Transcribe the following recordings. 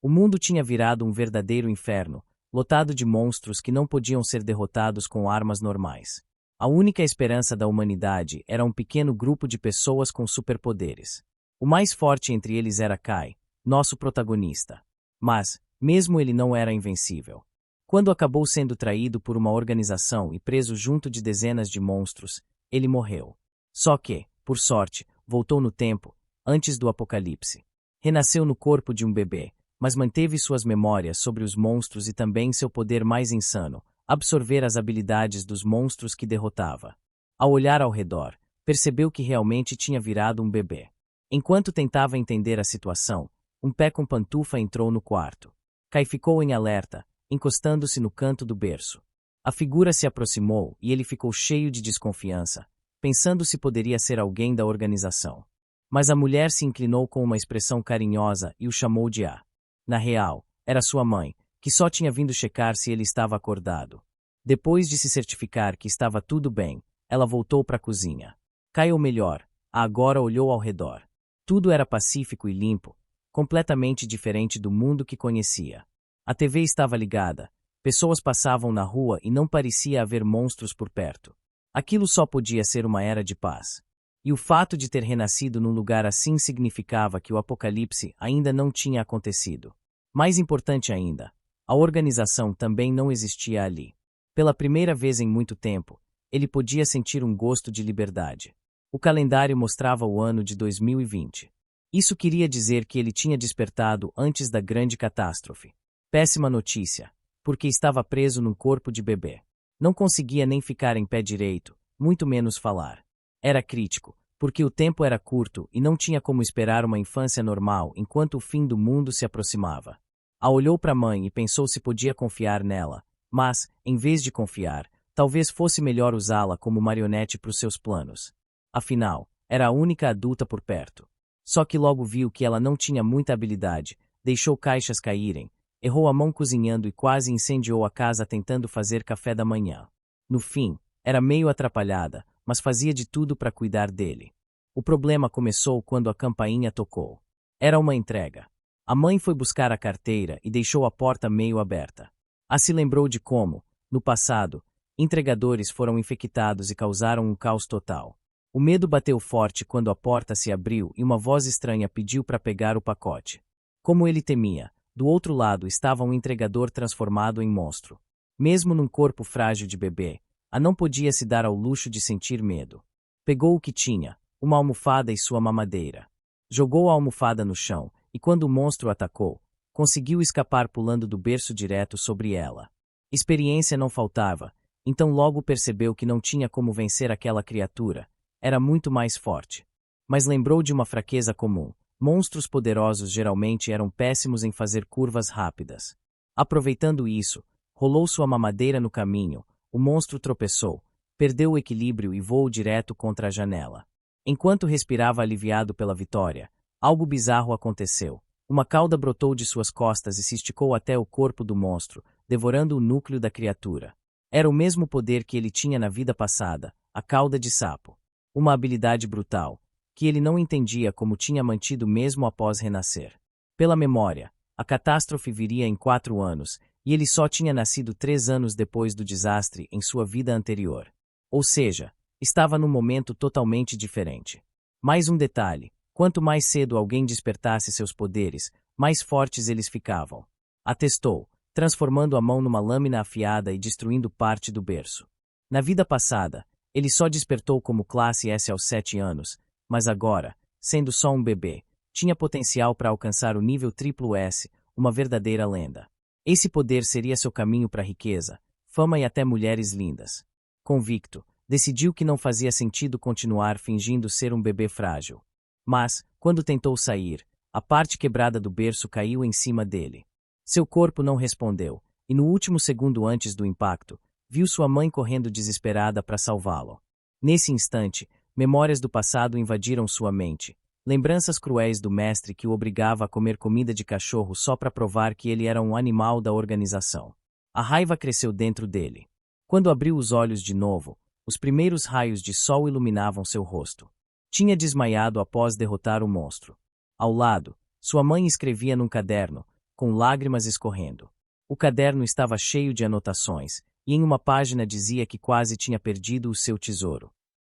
O mundo tinha virado um verdadeiro inferno, lotado de monstros que não podiam ser derrotados com armas normais. A única esperança da humanidade era um pequeno grupo de pessoas com superpoderes. O mais forte entre eles era Kai, nosso protagonista. Mas, mesmo ele não era invencível. Quando acabou sendo traído por uma organização e preso junto de dezenas de monstros, ele morreu. Só que, por sorte, voltou no tempo, antes do apocalipse. Renasceu no corpo de um bebê, mas manteve suas memórias sobre os monstros e também seu poder mais insano, absorver as habilidades dos monstros que derrotava. Ao olhar ao redor, percebeu que realmente tinha virado um bebê. Enquanto tentava entender a situação, um pé com pantufa entrou no quarto. Kai ficou em alerta, encostando-se no canto do berço. A figura se aproximou e ele ficou cheio de desconfiança, pensando se poderia ser alguém da organização. Mas a mulher se inclinou com uma expressão carinhosa e o chamou de A. Na real, era sua mãe, que só tinha vindo checar se ele estava acordado. Depois de se certificar que estava tudo bem, ela voltou para a cozinha. Kai, ou melhor, A agora olhou ao redor. Tudo era pacífico e limpo, completamente diferente do mundo que conhecia. A TV estava ligada, pessoas passavam na rua e não parecia haver monstros por perto. Aquilo só podia ser uma era de paz. E o fato de ter renascido num lugar assim significava que o apocalipse ainda não tinha acontecido. Mais importante ainda, a organização também não existia ali. Pela primeira vez em muito tempo, ele podia sentir um gosto de liberdade. O calendário mostrava o ano de 2020. Isso queria dizer que ele tinha despertado antes da grande catástrofe. Péssima notícia, porque estava preso num corpo de bebê. Não conseguia nem ficar em pé direito, muito menos falar. Era crítico, porque o tempo era curto e não tinha como esperar uma infância normal enquanto o fim do mundo se aproximava. A olhou para a mãe e pensou se podia confiar nela, mas, em vez de confiar, talvez fosse melhor usá-la como marionete para os seus planos. Afinal, era a única adulta por perto. Só que logo viu que ela não tinha muita habilidade, deixou caixas caírem, errou a mão cozinhando e quase incendiou a casa tentando fazer café da manhã. No fim, era meio atrapalhada, mas fazia de tudo para cuidar dele. O problema começou quando a campainha tocou. Era uma entrega. A mãe foi buscar a carteira e deixou a porta meio aberta. Se lembrou de como, no passado, entregadores foram infectados e causaram um caos total. O medo bateu forte quando a porta se abriu e uma voz estranha pediu para pegar o pacote. Como ele temia, do outro lado estava um entregador transformado em monstro. Mesmo num corpo frágil de bebê, a não podia se dar ao luxo de sentir medo. Pegou o que tinha, uma almofada e sua mamadeira. Jogou a almofada no chão, e quando o monstro atacou, conseguiu escapar pulando do berço direto sobre ela. Experiência não faltava, então logo percebeu que não tinha como vencer aquela criatura. Era muito mais forte. Mas lembrou de uma fraqueza comum. Monstros poderosos geralmente eram péssimos em fazer curvas rápidas. Aproveitando isso, rolou sua mamadeira no caminho, o monstro tropeçou, perdeu o equilíbrio e voou direto contra a janela. Enquanto respirava aliviado pela vitória, algo bizarro aconteceu. Uma cauda brotou de suas costas e se esticou até o corpo do monstro, devorando o núcleo da criatura. Era o mesmo poder que ele tinha na vida passada, a cauda de sapo. Uma habilidade brutal, que ele não entendia como tinha mantido mesmo após renascer. Pela memória, a catástrofe viria em 4 anos, e ele só tinha nascido 3 anos depois do desastre em sua vida anterior. Ou seja, estava num momento totalmente diferente. Mais um detalhe, quanto mais cedo alguém despertasse seus poderes, mais fortes eles ficavam. Atestou, transformando a mão numa lâmina afiada e destruindo parte do berço. Na vida passada, ele só despertou como classe S aos 7 anos, mas agora, sendo só um bebê, tinha potencial para alcançar o nível triplo S, uma verdadeira lenda. Esse poder seria seu caminho para riqueza, fama e até mulheres lindas. Convicto, decidiu que não fazia sentido continuar fingindo ser um bebê frágil. Mas, quando tentou sair, a parte quebrada do berço caiu em cima dele. Seu corpo não respondeu, e no último segundo antes do impacto, viu sua mãe correndo desesperada para salvá-lo. Nesse instante, memórias do passado invadiram sua mente, lembranças cruéis do mestre que o obrigava a comer comida de cachorro só para provar que ele era um animal da organização. A raiva cresceu dentro dele. Quando abriu os olhos de novo, os primeiros raios de sol iluminavam seu rosto. Tinha desmaiado após derrotar o monstro. Ao lado, sua mãe escrevia num caderno, com lágrimas escorrendo. O caderno estava cheio de anotações, e em uma página dizia que quase tinha perdido o seu tesouro.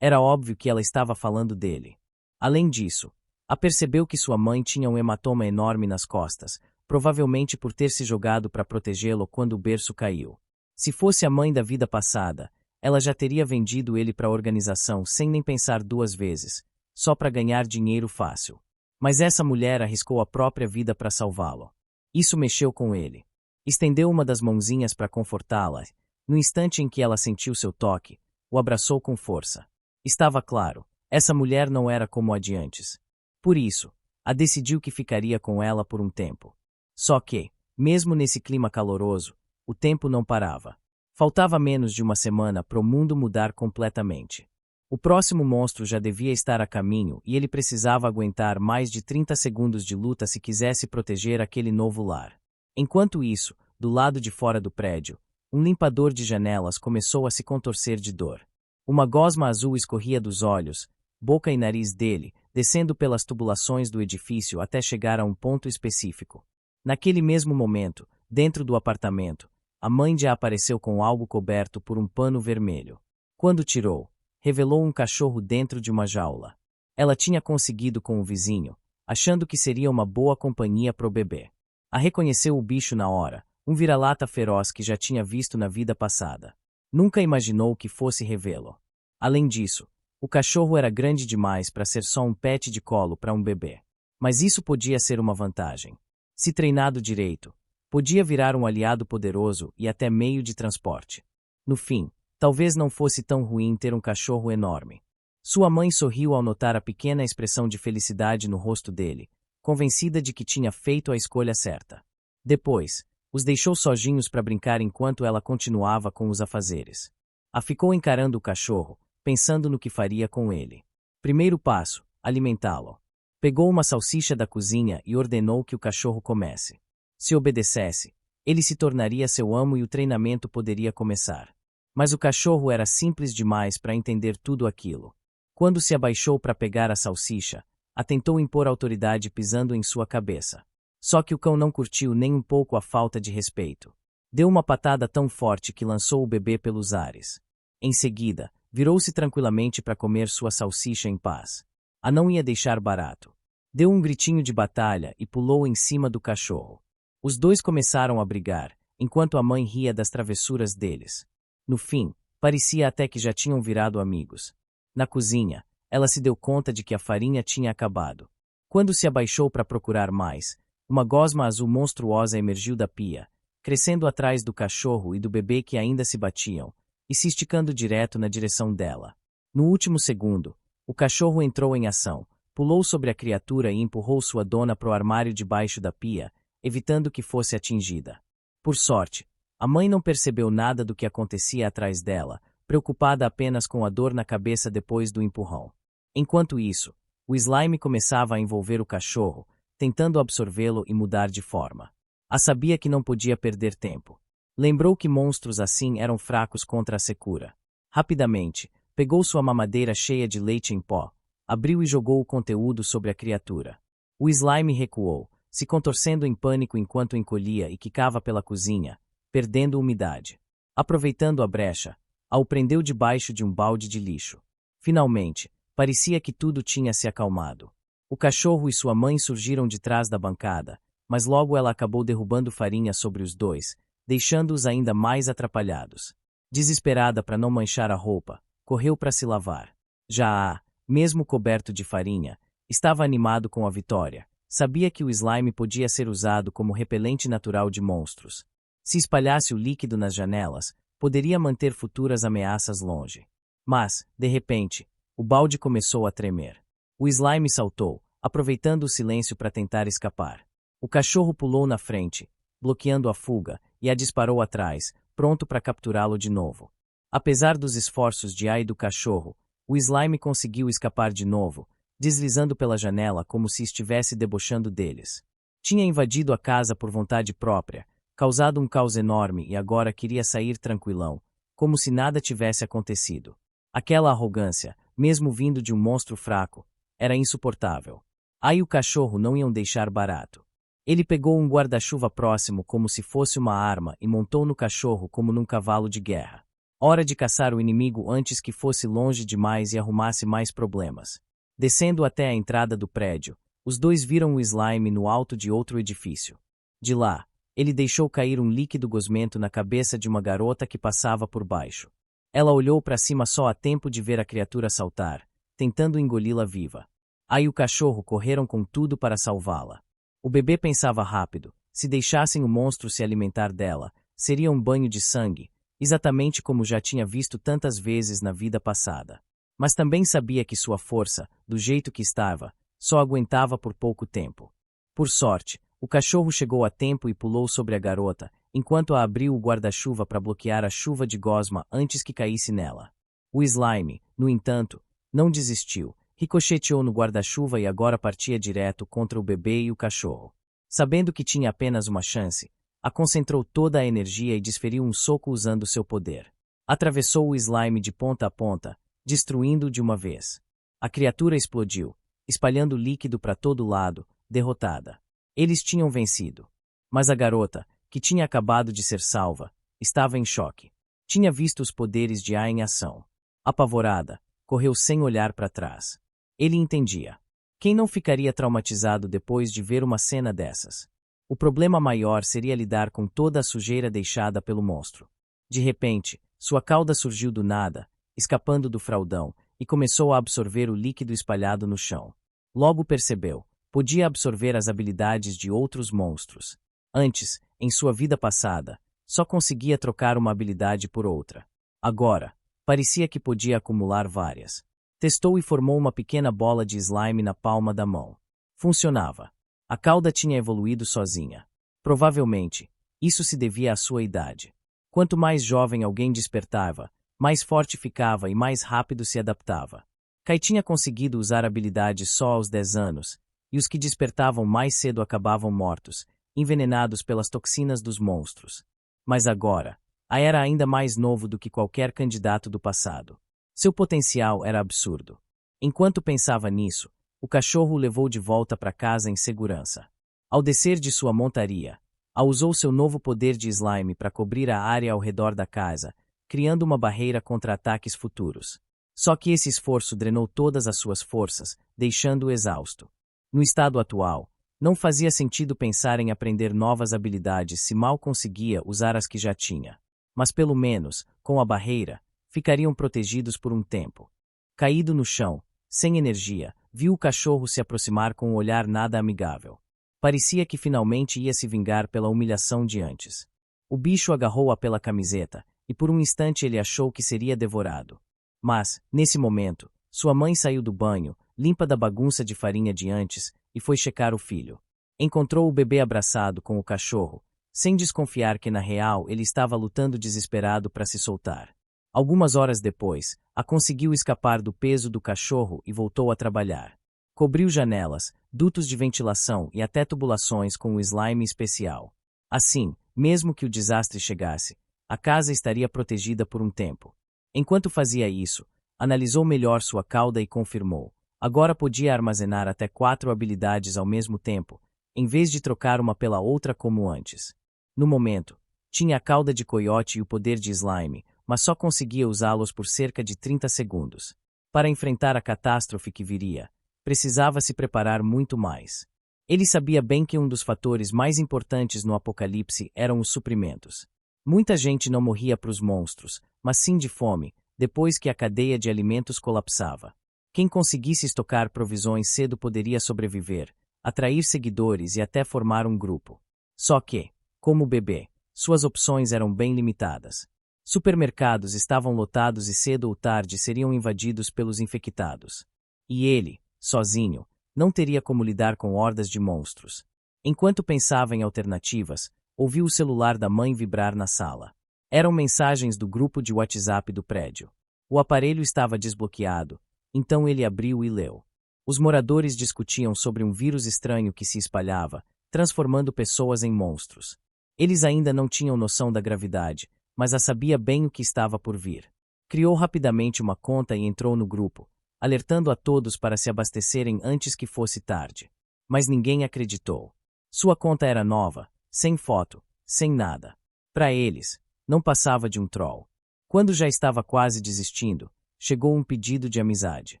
Era óbvio que ela estava falando dele. Além disso, apercebeu que sua mãe tinha um hematoma enorme nas costas, provavelmente por ter se jogado para protegê-lo quando o berço caiu. Se fosse a mãe da vida passada, ela já teria vendido ele para a organização sem nem pensar duas vezes, só para ganhar dinheiro fácil. Mas essa mulher arriscou a própria vida para salvá-lo. Isso mexeu com ele. Estendeu uma das mãozinhas para confortá-la. No instante em que ela sentiu seu toque, o abraçou com força. Estava claro, essa mulher não era como a de antes. Por isso, a decidiu que ficaria com ela por um tempo. Só que, mesmo nesse clima caloroso, o tempo não parava. Faltava menos de uma semana para o mundo mudar completamente. O próximo monstro já devia estar a caminho e ele precisava aguentar mais de 30 segundos de luta se quisesse proteger aquele novo lar. Enquanto isso, do lado de fora do prédio, um limpador de janelas começou a se contorcer de dor. Uma gosma azul escorria dos olhos, boca e nariz dele, descendo pelas tubulações do edifício até chegar a um ponto específico. Naquele mesmo momento, dentro do apartamento, a mãe já apareceu com algo coberto por um pano vermelho. Quando tirou, revelou um cachorro dentro de uma jaula. Ela tinha conseguido com o vizinho, achando que seria uma boa companhia pro bebê. A reconheceu o bicho na hora, um vira-lata feroz que já tinha visto na vida passada. Nunca imaginou que fosse revê-lo. Além disso, o cachorro era grande demais para ser só um pet de colo para um bebê. Mas isso podia ser uma vantagem. Se treinado direito, podia virar um aliado poderoso e até meio de transporte. No fim, talvez não fosse tão ruim ter um cachorro enorme. Sua mãe sorriu ao notar a pequena expressão de felicidade no rosto dele, convencida de que tinha feito a escolha certa. Depois, os deixou sozinhos para brincar enquanto ela continuava com os afazeres. A ficou encarando o cachorro, pensando no que faria com ele. Primeiro passo, alimentá-lo. Pegou uma salsicha da cozinha e ordenou que o cachorro comesse. Se obedecesse, ele se tornaria seu amo e o treinamento poderia começar. Mas o cachorro era simples demais para entender tudo aquilo. Quando se abaixou para pegar a salsicha, a tentou impor autoridade pisando em sua cabeça. Só que o cão não curtiu nem um pouco a falta de respeito. Deu uma patada tão forte que lançou o bebê pelos ares. Em seguida, virou-se tranquilamente para comer sua salsicha em paz. A não ia deixar barato. Deu um gritinho de batalha e pulou em cima do cachorro. Os dois começaram a brigar, enquanto a mãe ria das travessuras deles. No fim, parecia até que já tinham virado amigos. Na cozinha, ela se deu conta de que a farinha tinha acabado. Quando se abaixou para procurar mais, uma gosma azul monstruosa emergiu da pia, crescendo atrás do cachorro e do bebê que ainda se batiam, e se esticando direto na direção dela. No último segundo, o cachorro entrou em ação, pulou sobre a criatura e empurrou sua dona para o armário debaixo da pia, evitando que fosse atingida. Por sorte, a mãe não percebeu nada do que acontecia atrás dela, preocupada apenas com a dor na cabeça depois do empurrão. Enquanto isso, o slime começava a envolver o cachorro, tentando absorvê-lo e mudar de forma. A sabia que não podia perder tempo. Lembrou que monstros assim eram fracos contra a secura. Rapidamente, pegou sua mamadeira cheia de leite em pó, abriu e jogou o conteúdo sobre a criatura. O slime recuou, se contorcendo em pânico enquanto encolhia e quicava pela cozinha, perdendo umidade. Aproveitando a brecha, a o prendeu debaixo de um balde de lixo. Finalmente, parecia que tudo tinha se acalmado. O cachorro e sua mãe surgiram de trás da bancada, mas logo ela acabou derrubando farinha sobre os dois, deixando-os ainda mais atrapalhados. Desesperada para não manchar a roupa, correu para se lavar. Já mesmo coberto de farinha, estava animado com a vitória. Sabia que o slime podia ser usado como repelente natural de monstros. Se espalhasse o líquido nas janelas, poderia manter futuras ameaças longe. Mas, de repente, o balde começou a tremer. O slime saltou, aproveitando o silêncio para tentar escapar. O cachorro pulou na frente, bloqueando a fuga, e a disparou atrás, pronto para capturá-lo de novo. Apesar dos esforços de Ai do cachorro, o slime conseguiu escapar de novo, deslizando pela janela como se estivesse debochando deles. Tinha invadido a casa por vontade própria, causado um caos enorme e agora queria sair tranquilão, como se nada tivesse acontecido. Aquela arrogância, mesmo vindo de um monstro fraco, era insuportável. Ai e o cachorro não iam deixar barato. Ele pegou um guarda-chuva próximo como se fosse uma arma e montou no cachorro como num cavalo de guerra. Hora de caçar o inimigo antes que fosse longe demais e arrumasse mais problemas. Descendo até a entrada do prédio, os dois viram o slime no alto de outro edifício. De lá, ele deixou cair um líquido gosmento na cabeça de uma garota que passava por baixo. Ela olhou para cima só a tempo de ver a criatura saltar, tentando engoli-la viva. Aí o cachorro correram com tudo para salvá-la. O bebê pensava rápido: se deixassem o monstro se alimentar dela, seria um banho de sangue, exatamente como já tinha visto tantas vezes na vida passada. Mas também sabia que sua força, do jeito que estava, só aguentava por pouco tempo. Por sorte, o cachorro chegou a tempo e pulou sobre a garota, enquanto a abriu o guarda-chuva para bloquear a chuva de gosma antes que caísse nela. O slime, no entanto, não desistiu, ricocheteou no guarda-chuva e agora partia direto contra o bebê e o cachorro. Sabendo que tinha apenas uma chance, concentrou toda a energia e desferiu um soco usando seu poder. Atravessou o slime de ponta a ponta, destruindo-o de uma vez. A criatura explodiu, espalhando líquido para todo lado, derrotada. Eles tinham vencido. Mas a garota, que tinha acabado de ser salva, estava em choque. Tinha visto os poderes de A em ação. Apavorada, correu sem olhar para trás. Ele entendia. Quem não ficaria traumatizado depois de ver uma cena dessas? O problema maior seria lidar com toda a sujeira deixada pelo monstro. De repente, sua cauda surgiu do nada, escapando do fraldão, e começou a absorver o líquido espalhado no chão. Logo percebeu: podia absorver as habilidades de outros monstros. Antes, em sua vida passada, só conseguia trocar uma habilidade por outra. Agora, parecia que podia acumular várias. Testou e formou uma pequena bola de slime na palma da mão. Funcionava. A cauda tinha evoluído sozinha. Provavelmente, isso se devia à sua idade. Quanto mais jovem alguém despertava, mais forte ficava e mais rápido se adaptava. Kai tinha conseguido usar habilidades só aos 10 anos, e os que despertavam mais cedo acabavam mortos, envenenados pelas toxinas dos monstros. Mas agora, A era ainda mais novo do que qualquer candidato do passado. Seu potencial era absurdo. Enquanto pensava nisso, o cachorro o levou de volta para casa em segurança. Ao descer de sua montaria, A usou seu novo poder de slime para cobrir a área ao redor da casa, criando uma barreira contra ataques futuros. Só que esse esforço drenou todas as suas forças, deixando-o exausto. No estado atual, não fazia sentido pensar em aprender novas habilidades se mal conseguia usar as que já tinha. Mas pelo menos, com a barreira, ficariam protegidos por um tempo. Caído no chão, sem energia, viu o cachorro se aproximar com um olhar nada amigável. Parecia que finalmente ia se vingar pela humilhação de antes. O bicho agarrou-a pela camiseta, e por um instante ele achou que seria devorado. Mas, nesse momento, sua mãe saiu do banho, limpa da bagunça de farinha de antes, e foi checar o filho. Encontrou o bebê abraçado com o cachorro, sem desconfiar que na real ele estava lutando desesperado para se soltar. Algumas horas depois, A conseguiu escapar do peso do cachorro e voltou a trabalhar. Cobriu janelas, dutos de ventilação e até tubulações com o slime especial. Assim, mesmo que o desastre chegasse, a casa estaria protegida por um tempo. Enquanto fazia isso, analisou melhor sua cauda e confirmou: agora podia armazenar até 4 habilidades ao mesmo tempo, em vez de trocar uma pela outra como antes. No momento, tinha a cauda de coiote e o poder de slime, mas só conseguia usá-los por cerca de 30 segundos. Para enfrentar a catástrofe que viria, precisava se preparar muito mais. Ele sabia bem que um dos fatores mais importantes no apocalipse eram os suprimentos. Muita gente não morria para os monstros, mas sim de fome, depois que a cadeia de alimentos colapsava. Quem conseguisse estocar provisões cedo poderia sobreviver, atrair seguidores e até formar um grupo. Só que, como bebê, suas opções eram bem limitadas. Supermercados estavam lotados e cedo ou tarde seriam invadidos pelos infectados. E ele, sozinho, não teria como lidar com hordas de monstros. Enquanto pensava em alternativas, ouviu o celular da mãe vibrar na sala. Eram mensagens do grupo de WhatsApp do prédio. O aparelho estava desbloqueado, então ele abriu e leu. Os moradores discutiam sobre um vírus estranho que se espalhava, transformando pessoas em monstros. Eles ainda não tinham noção da gravidade, mas sabia bem o que estava por vir. Criou rapidamente uma conta e entrou no grupo, alertando a todos para se abastecerem antes que fosse tarde. Mas ninguém acreditou. Sua conta era nova, sem foto, sem nada. Para eles, não passava de um troll. Quando já estava quase desistindo, chegou um pedido de amizade.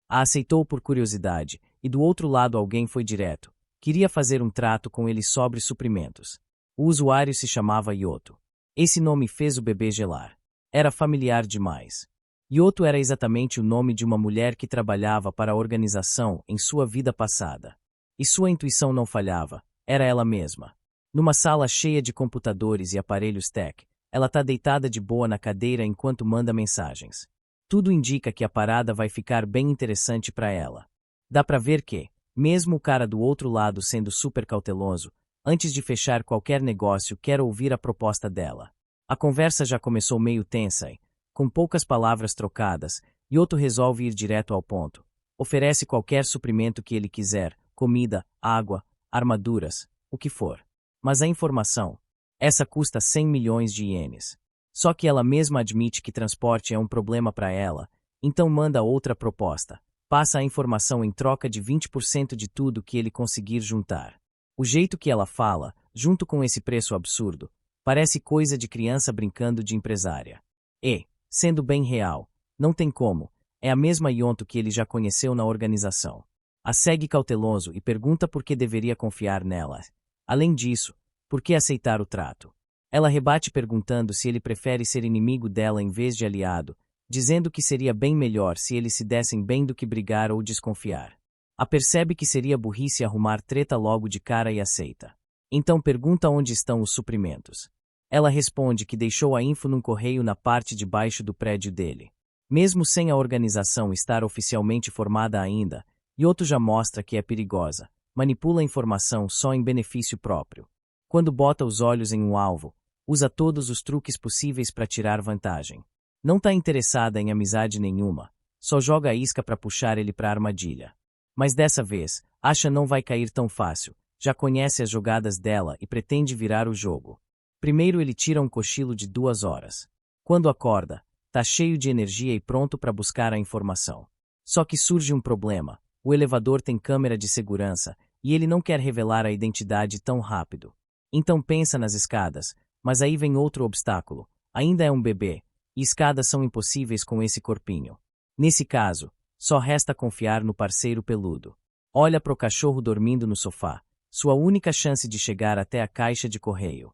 A aceitou por curiosidade, e do outro lado alguém foi direto. Queria fazer um trato com ele sobre suprimentos. O usuário se chamava Yoto. Esse nome fez o bebê gelar. Era familiar demais. Yoto era exatamente o nome de uma mulher que trabalhava para a organização em sua vida passada. E sua intuição não falhava, era ela mesma. Numa sala cheia de computadores e aparelhos tech, ela tá deitada de boa na cadeira enquanto manda mensagens. Tudo indica que a parada vai ficar bem interessante para ela. Dá pra ver que, mesmo o cara do outro lado sendo super cauteloso, antes de fechar qualquer negócio quer ouvir a proposta dela. A conversa já começou meio tensa e, com poucas palavras trocadas, Yoto resolve ir direto ao ponto. Oferece qualquer suprimento que ele quiser, comida, água, armaduras, o que for. Mas a informação, essa custa 100 milhões de ienes. Só que ela mesma admite que transporte é um problema para ela, então manda outra proposta. Passa a informação em troca de 20% de tudo que ele conseguir juntar. O jeito que ela fala, junto com esse preço absurdo, parece coisa de criança brincando de empresária. E, sendo bem real, não tem como, é a mesma Yonto que ele já conheceu na organização. A segue cauteloso e pergunta por que deveria confiar nela. Além disso, por que aceitar o trato? Ela rebate perguntando se ele prefere ser inimigo dela em vez de aliado, dizendo que seria bem melhor se eles se dessem bem do que brigar ou desconfiar. A percebe que seria burrice arrumar treta logo de cara e aceita. Então pergunta onde estão os suprimentos. Ela responde que deixou a info num correio na parte de baixo do prédio dele. Mesmo sem a organização estar oficialmente formada ainda, Yoto já mostra que é perigosa, manipula a informação só em benefício próprio. Quando bota os olhos em um alvo, usa todos os truques possíveis para tirar vantagem. Não tá interessada em amizade nenhuma, só joga a isca para puxar ele para a armadilha. Mas dessa vez, acha não vai cair tão fácil, já conhece as jogadas dela e pretende virar o jogo. Primeiro ele tira um cochilo de 2 horas. Quando acorda, tá cheio de energia e pronto para buscar a informação. Só que surge um problema, o elevador tem câmera de segurança, e ele não quer revelar a identidade tão rápido. Então pensa nas escadas, mas aí vem outro obstáculo, ainda é um bebê, e escadas são impossíveis com esse corpinho. Nesse caso, só resta confiar no parceiro peludo. Olha pro cachorro dormindo no sofá, sua única chance de chegar até a caixa de correio.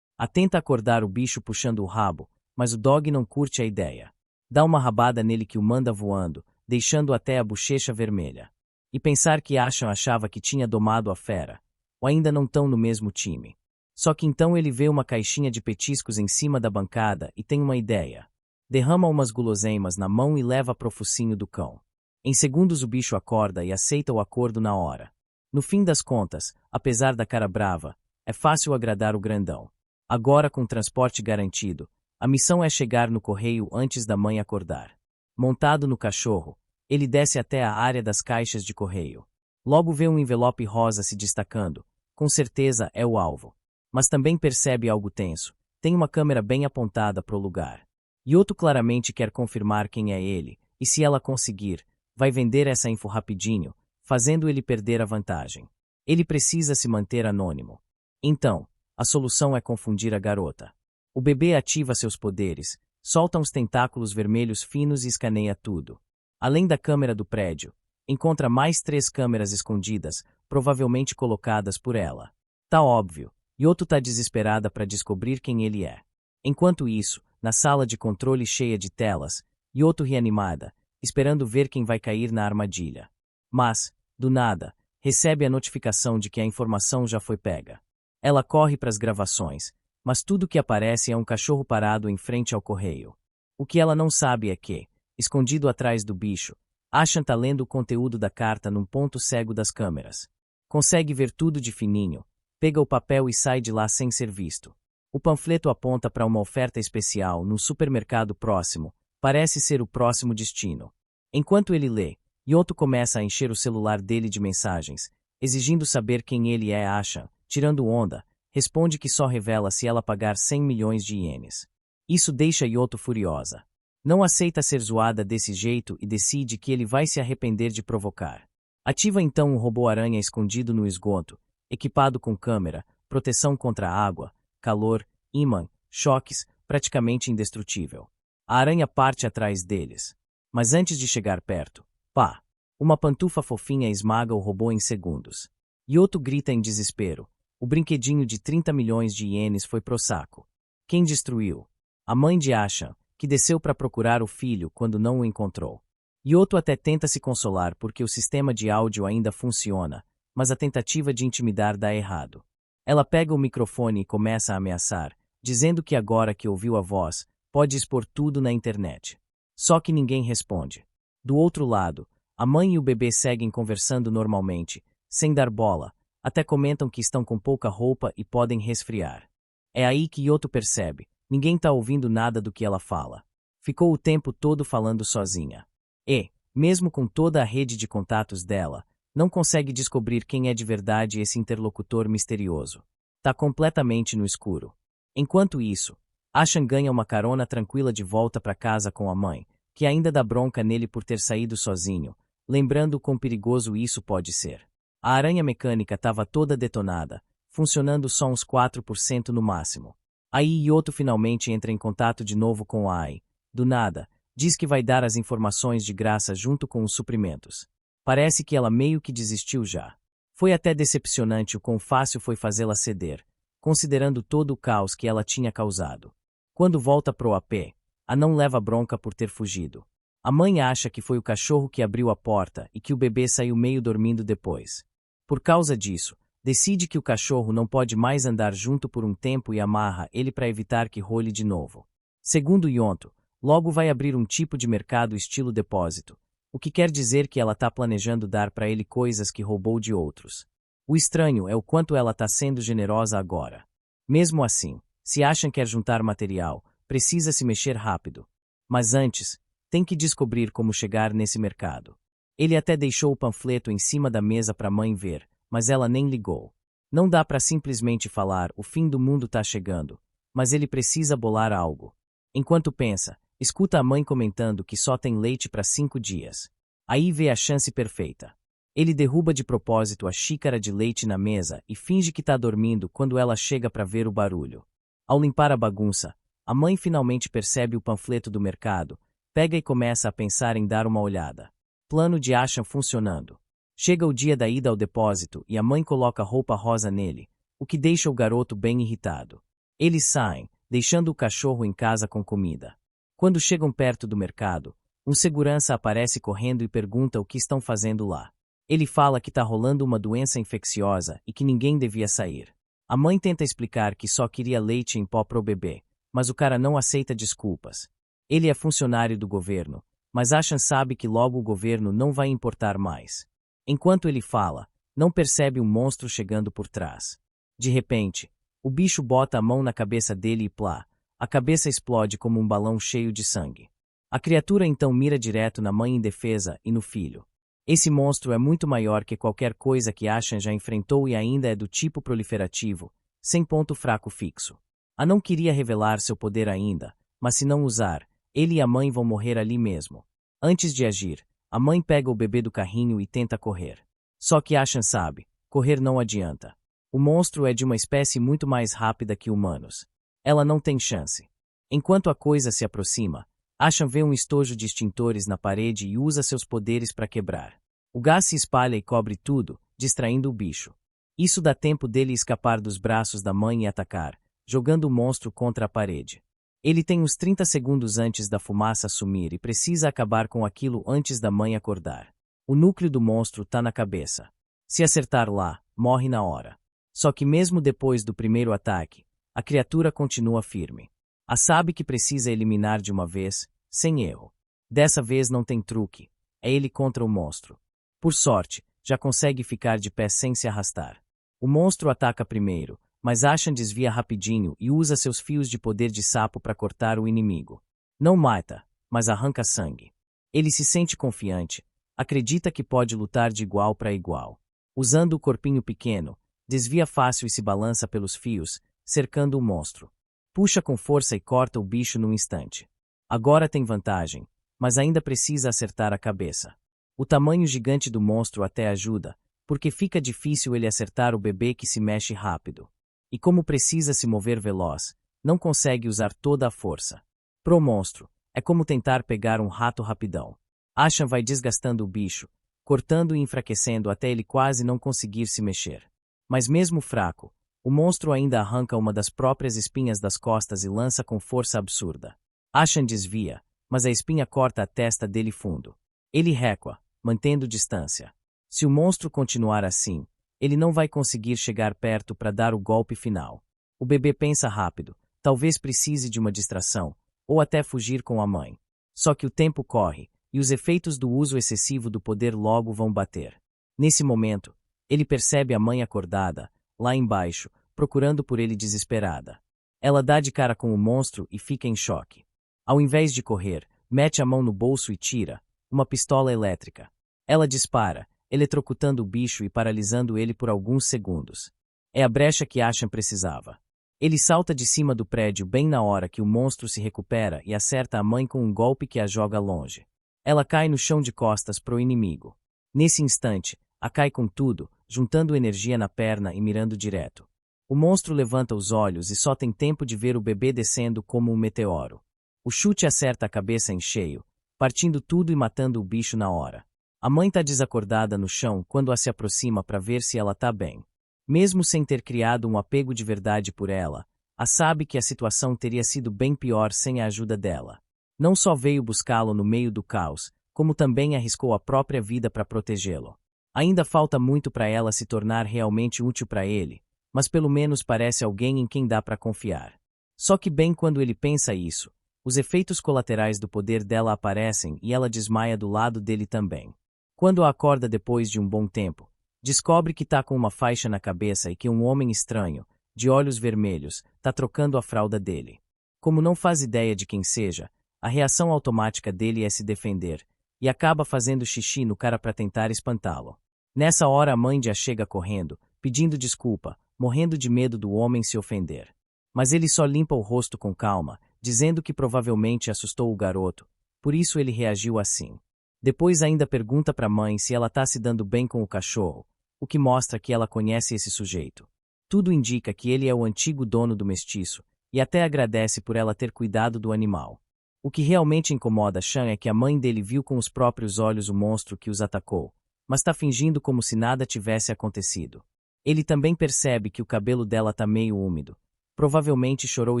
Tenta acordar o bicho puxando o rabo, mas o dog não curte a ideia. Dá uma rabada nele que o manda voando, deixando até a bochecha vermelha. E pensar que achava que tinha domado a fera, ou ainda não tão no mesmo time. Só que então ele vê uma caixinha de petiscos em cima da bancada e tem uma ideia. Derrama umas guloseimas na mão e leva pro focinho do cão. Em segundos o bicho acorda e aceita o acordo na hora. No fim das contas, apesar da cara brava, é fácil agradar o grandão. Agora com transporte garantido, a missão é chegar no correio antes da mãe acordar. Montado no cachorro, ele desce até a área das caixas de correio. Logo vê um envelope rosa se destacando, com certeza é o alvo. Mas também percebe algo tenso, tem uma câmera bem apontada pro lugar. Yoto claramente quer confirmar quem é ele, e se ela conseguir, vai vender essa info rapidinho, fazendo ele perder a vantagem. Ele precisa se manter anônimo. Então, a solução é confundir a garota. O bebê ativa seus poderes, solta uns tentáculos vermelhos finos e escaneia tudo. Além da câmera do prédio, encontra mais 3 câmeras escondidas, provavelmente colocadas por ela. Tá óbvio, Yoto tá desesperada para descobrir quem ele é. Enquanto isso, na sala de controle cheia de telas, Yoto reanimada, esperando ver quem vai cair na armadilha. Mas, do nada, recebe a notificação de que a informação já foi pega. Ela corre para as gravações, mas tudo que aparece é um cachorro parado em frente ao correio. O que ela não sabe é que, escondido atrás do bicho, Ashan tá lendo o conteúdo da carta num ponto cego das câmeras. Consegue ver tudo de fininho, pega o papel e sai de lá sem ser visto. O panfleto aponta para uma oferta especial num supermercado próximo, parece ser o próximo destino. Enquanto ele lê, Yoto começa a encher o celular dele de mensagens, exigindo saber quem ele é. Ashan, tirando onda, responde que só revela se ela pagar 100 milhões de ienes. Isso deixa Yoto furiosa. Não aceita ser zoada desse jeito e decide que ele vai se arrepender de provocar. Ativa então um robô-aranha escondido no esgoto, equipado com câmera, proteção contra água, calor, ímã, choques, praticamente indestrutível. A aranha parte atrás deles. Mas antes de chegar perto, pá! Uma pantufa fofinha esmaga o robô em segundos. Yoto grita em desespero. O brinquedinho de 30 milhões de ienes foi pro saco. Quem destruiu? A mãe de Ashan, que desceu para procurar o filho quando não o encontrou. Yoto até tenta se consolar porque o sistema de áudio ainda funciona, mas a tentativa de intimidar dá errado. Ela pega o microfone e começa a ameaçar, dizendo que agora que ouviu a voz, pode expor tudo na internet. Só que ninguém responde. Do outro lado, a mãe e o bebê seguem conversando normalmente, sem dar bola, até comentam que estão com pouca roupa e podem resfriar. É aí que Yoto percebe, ninguém tá ouvindo nada do que ela fala. Ficou o tempo todo falando sozinha. E, mesmo com toda a rede de contatos dela, não consegue descobrir quem é de verdade esse interlocutor misterioso. Tá completamente no escuro. Enquanto isso, Ashan ganha uma carona tranquila de volta para casa com a mãe, que ainda dá bronca nele por ter saído sozinho, lembrando quão perigoso isso pode ser. A aranha mecânica estava toda detonada, funcionando só uns 4% no máximo. Aí Yoto finalmente entra em contato de novo com a Ai. Do nada, diz que vai dar as informações de graça junto com os suprimentos. Parece que ela meio que desistiu já. Foi até decepcionante o quão fácil foi fazê-la ceder, considerando todo o caos que ela tinha causado. Quando volta pro AP, a não leva bronca por ter fugido. A mãe acha que foi o cachorro que abriu a porta e que o bebê saiu meio dormindo depois. Por causa disso, decide que o cachorro não pode mais andar junto por um tempo e amarra ele para evitar que role de novo. Segundo Yonto, logo vai abrir um tipo de mercado estilo depósito, o que quer dizer que ela está planejando dar para ele coisas que roubou de outros. O estranho é o quanto ela está sendo generosa agora. Mesmo assim, se Ashan quer juntar material, precisa se mexer rápido. Mas antes, tem que descobrir como chegar nesse mercado. Ele até deixou o panfleto em cima da mesa para a mãe ver, mas ela nem ligou. Não dá para simplesmente falar, o fim do mundo tá chegando, mas ele precisa bolar algo. Enquanto pensa, escuta a mãe comentando que só tem leite para 5 dias. Aí vê a chance perfeita. Ele derruba de propósito a xícara de leite na mesa e finge que tá dormindo quando ela chega para ver o barulho. Ao limpar a bagunça, a mãe finalmente percebe o panfleto do mercado, pega e começa a pensar em dar uma olhada. Plano de Ashan funcionando. Chega o dia da ida ao depósito e a mãe coloca roupa rosa nele, o que deixa o garoto bem irritado. Eles saem, deixando o cachorro em casa com comida. Quando chegam perto do mercado, um segurança aparece correndo e pergunta o que estão fazendo lá. Ele fala que tá rolando uma doença infecciosa e que ninguém devia sair. A mãe tenta explicar que só queria leite em pó pro bebê, mas o cara não aceita desculpas. Ele é funcionário do governo, mas Ashan sabe que logo o governo não vai importar mais. Enquanto ele fala, não percebe um monstro chegando por trás. De repente, o bicho bota a mão na cabeça dele e plá, a cabeça explode como um balão cheio de sangue. A criatura então mira direto na mãe indefesa e no filho. Esse monstro é muito maior que qualquer coisa que Ashan já enfrentou e ainda é do tipo proliferativo, sem ponto fraco fixo. A não queria revelar seu poder ainda, mas se não usar, ele e a mãe vão morrer ali mesmo. Antes de agir, a mãe pega o bebê do carrinho e tenta correr. Só que Ashan sabe, correr não adianta. O monstro é de uma espécie muito mais rápida que humanos. Ela não tem chance. Enquanto a coisa se aproxima, Ashan vê um estojo de extintores na parede e usa seus poderes para quebrar. O gás se espalha e cobre tudo, distraindo o bicho. Isso dá tempo dele escapar dos braços da mãe e atacar, jogando o monstro contra a parede. Ele tem uns 30 segundos antes da fumaça sumir e precisa acabar com aquilo antes da mãe acordar. O núcleo do monstro tá na cabeça. Se acertar lá, morre na hora. Só que mesmo depois do primeiro ataque, a criatura continua firme. A sabe que precisa eliminar de uma vez, sem erro. Dessa vez não tem truque, é ele contra o monstro. Por sorte, já consegue ficar de pé sem se arrastar. O monstro ataca primeiro, mas Ashan desvia rapidinho e usa seus fios de poder de sapo para cortar o inimigo. Não mata, mas arranca sangue. Ele se sente confiante, acredita que pode lutar de igual para igual. Usando o corpinho pequeno, desvia fácil e se balança pelos fios, cercando o monstro. Puxa com força e corta o bicho num instante. Agora tem vantagem, mas ainda precisa acertar a cabeça. O tamanho gigante do monstro até ajuda, porque fica difícil ele acertar o bebê que se mexe rápido. E como precisa se mover veloz, não consegue usar toda a força. Pro monstro, é como tentar pegar um rato rapidão. Ashan vai desgastando o bicho, cortando e enfraquecendo até ele quase não conseguir se mexer. Mas mesmo fraco, o monstro ainda arranca uma das próprias espinhas das costas e lança com força absurda. Ashan desvia, mas a espinha corta a testa dele fundo. Ele recua, mantendo distância. Se o monstro continuar assim, ele não vai conseguir chegar perto para dar o golpe final. O bebê pensa rápido, talvez precise de uma distração, ou até fugir com a mãe. Só que o tempo corre, e os efeitos do uso excessivo do poder logo vão bater. Nesse momento, ele percebe a mãe acordada, lá embaixo, procurando por ele desesperada. Ela dá de cara com o monstro e fica em choque. Ao invés de correr, mete a mão no bolso e tira uma pistola elétrica. Ela dispara, eletrocutando o bicho e paralisando ele por alguns segundos. É a brecha que Ashan precisava. Ele salta de cima do prédio bem na hora que o monstro se recupera e acerta a mãe com um golpe que a joga longe. Ela cai no chão de costas pro inimigo. Nesse instante, a cai com tudo, juntando energia na perna e mirando direto. O monstro levanta os olhos e só tem tempo de ver o bebê descendo como um meteoro. O chute acerta a cabeça em cheio, partindo tudo e matando o bicho na hora. A mãe tá desacordada no chão quando a se aproxima para ver se ela tá bem. Mesmo sem ter criado um apego de verdade por ela, a sabe que a situação teria sido bem pior sem a ajuda dela. Não só veio buscá-lo no meio do caos, como também arriscou a própria vida para protegê-lo. Ainda falta muito para ela se tornar realmente útil para ele, mas pelo menos parece alguém em quem dá para confiar. Só que bem quando ele pensa isso, os efeitos colaterais do poder dela aparecem e ela desmaia do lado dele também. Quando a acorda depois de um bom tempo, descobre que tá com uma faixa na cabeça e que um homem estranho, de olhos vermelhos, tá trocando a fralda dele. Como não faz ideia de quem seja, a reação automática dele é se defender, e acaba fazendo xixi no cara para tentar espantá-lo. Nessa hora a mãe já chega correndo, pedindo desculpa, morrendo de medo do homem se ofender. Mas ele só limpa o rosto com calma, dizendo que provavelmente assustou o garoto, por isso ele reagiu assim. Depois ainda pergunta para a mãe se ela tá se dando bem com o cachorro, o que mostra que ela conhece esse sujeito. Tudo indica que ele é o antigo dono do mestiço, e até agradece por ela ter cuidado do animal. O que realmente incomoda Shan é que a mãe dele viu com os próprios olhos o monstro que os atacou, mas tá fingindo como se nada tivesse acontecido. Ele também percebe que o cabelo dela tá meio úmido. Provavelmente chorou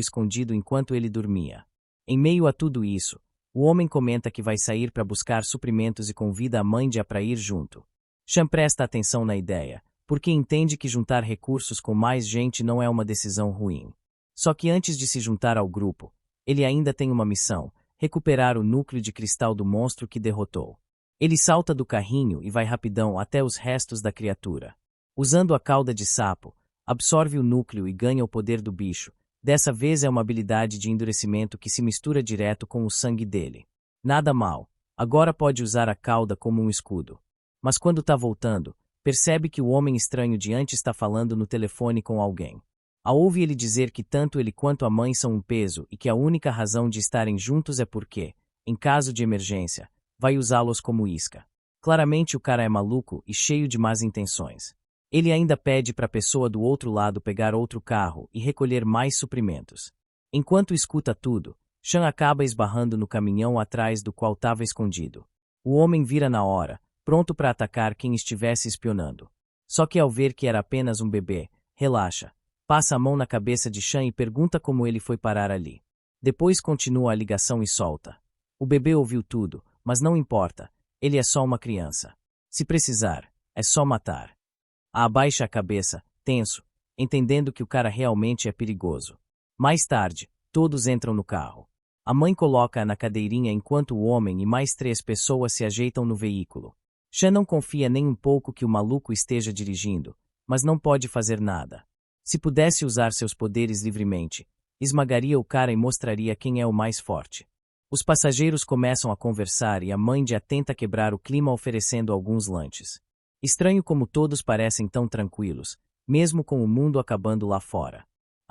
escondido enquanto ele dormia. Em meio a tudo isso, o homem comenta que vai sair para buscar suprimentos e convida a mãe de para ir junto. Shan presta atenção na ideia, porque entende que juntar recursos com mais gente não é uma decisão ruim. Só que antes de se juntar ao grupo, ele ainda tem uma missão: recuperar o núcleo de cristal do monstro que derrotou. Ele salta do carrinho e vai rapidão até os restos da criatura. Usando a cauda de sapo, absorve o núcleo e ganha o poder do bicho. Dessa vez é uma habilidade de endurecimento que se mistura direto com o sangue dele. Nada mal, agora pode usar a cauda como um escudo. Mas quando tá voltando, percebe que o homem estranho de antes está falando no telefone com alguém. Ouve ele dizer que tanto ele quanto a mãe são um peso e que a única razão de estarem juntos é porque, em caso de emergência, vai usá-los como isca. Claramente o cara é maluco e cheio de más intenções. Ele ainda pede para a pessoa do outro lado pegar outro carro e recolher mais suprimentos. Enquanto escuta tudo, Shan acaba esbarrando no caminhão atrás do qual estava escondido. O homem vira na hora, pronto para atacar quem estivesse espionando. Só que ao ver que era apenas um bebê, relaxa, passa a mão na cabeça de Shan e pergunta como ele foi parar ali. Depois continua a ligação e solta. O bebê ouviu tudo, mas não importa, ele é só uma criança. Se precisar, é só matar. Abaixa a cabeça, tenso, entendendo que o cara realmente é perigoso. Mais tarde, todos entram no carro. A mãe coloca-a na cadeirinha enquanto o homem e mais 3 pessoas se ajeitam no veículo. Shan não confia nem um pouco que o maluco esteja dirigindo, mas não pode fazer nada. Se pudesse usar seus poderes livremente, esmagaria o cara e mostraria quem é o mais forte. Os passageiros começam a conversar e a mãe já tenta quebrar o clima oferecendo alguns lanches. Estranho como todos parecem tão tranquilos, mesmo com o mundo acabando lá fora.